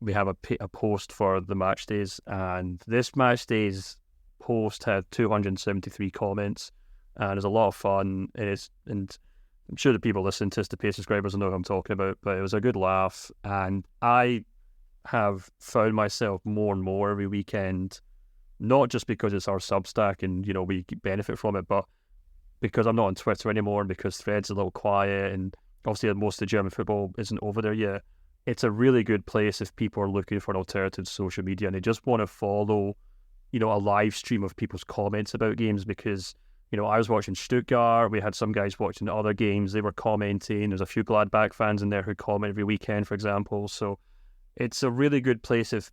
post for the match days. And this match days post had 273 comments, and it's a lot of fun. And I'm sure the people listening to this, the paid subscribers, will know what I'm talking about. But it was a good laugh, and I have found myself more and more every weekend. Not just because it's our Substack and, you know, we benefit from it, but because I'm not on Twitter anymore and because Thread's a little quiet and obviously most of the German football isn't over there yet. It's a really good place if people are looking for an alternative to social media and they just want to follow, you know, a live stream of people's comments about games, because, you know, I was watching Stuttgart, we had some guys watching other games, they were commenting. There's a few Gladbach fans in there who comment every weekend, for example. So it's a really good place if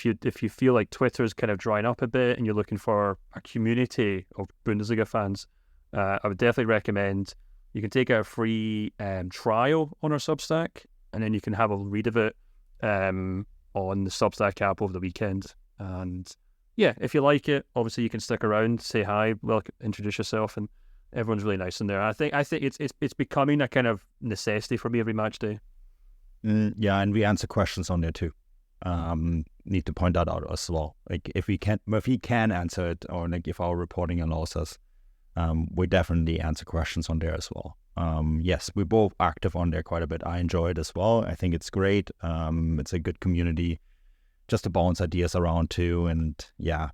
you feel like Twitter is kind of drying up a bit and you're looking for a community of Bundesliga fans. I would definitely recommend you can take a free trial on our Substack, and then you can have a read of it on the Substack app over the weekend. And yeah, if you like it, obviously you can stick around, say hi, introduce yourself, and everyone's really nice in there. I think it's becoming a kind of necessity for me every match day. Yeah, and we answer questions on there too. Need to point that out as well. Like if he can answer it, or like if our reporting allows us, we definitely answer questions on there as well. Yes, we're both active on there quite a bit. I enjoy it as well. I think it's great. It's a good community just to bounce ideas around too. And yeah,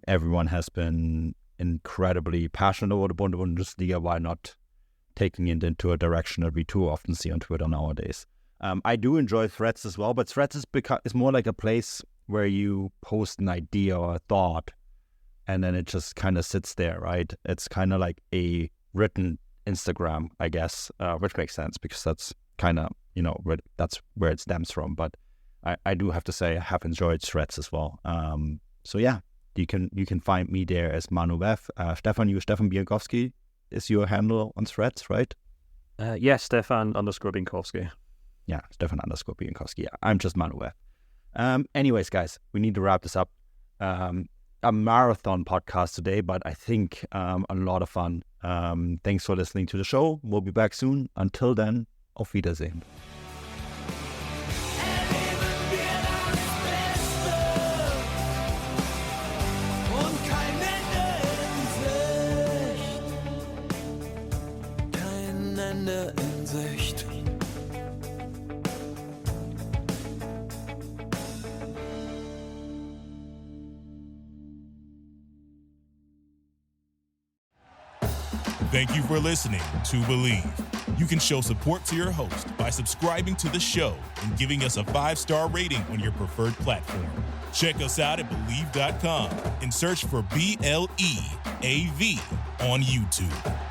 everyone has been incredibly passionate over the Bundesliga while not taking it into a direction that we too often see on Twitter nowadays. I do enjoy Threads as well, but Threads is more like a place where you post an idea or a thought, and then it just kind of sits there, right? It's kind of like a written Instagram, I guess, which makes sense because that's kind of, you know, that's where it stems from. But I do have to say I have enjoyed Threads as well. So yeah, you can find me there as Manu Beth. Stefan Biankowski is your handle on Threads, right? Yes, Stefan _Biankowski. Yeah, Stefan _Biankowski. Yeah, I'm just Manu Beth. Anyways, guys, we need to wrap this up. A marathon podcast today, but I think a lot of fun. Thanks for listening to the show. We'll be back soon. Until then, auf Wiedersehen. Thank you for listening to Believe. You can show support to your host by subscribing to the show and giving us a 5-star rating on your preferred platform. Check us out at Believe.com and search for BLEAV on YouTube.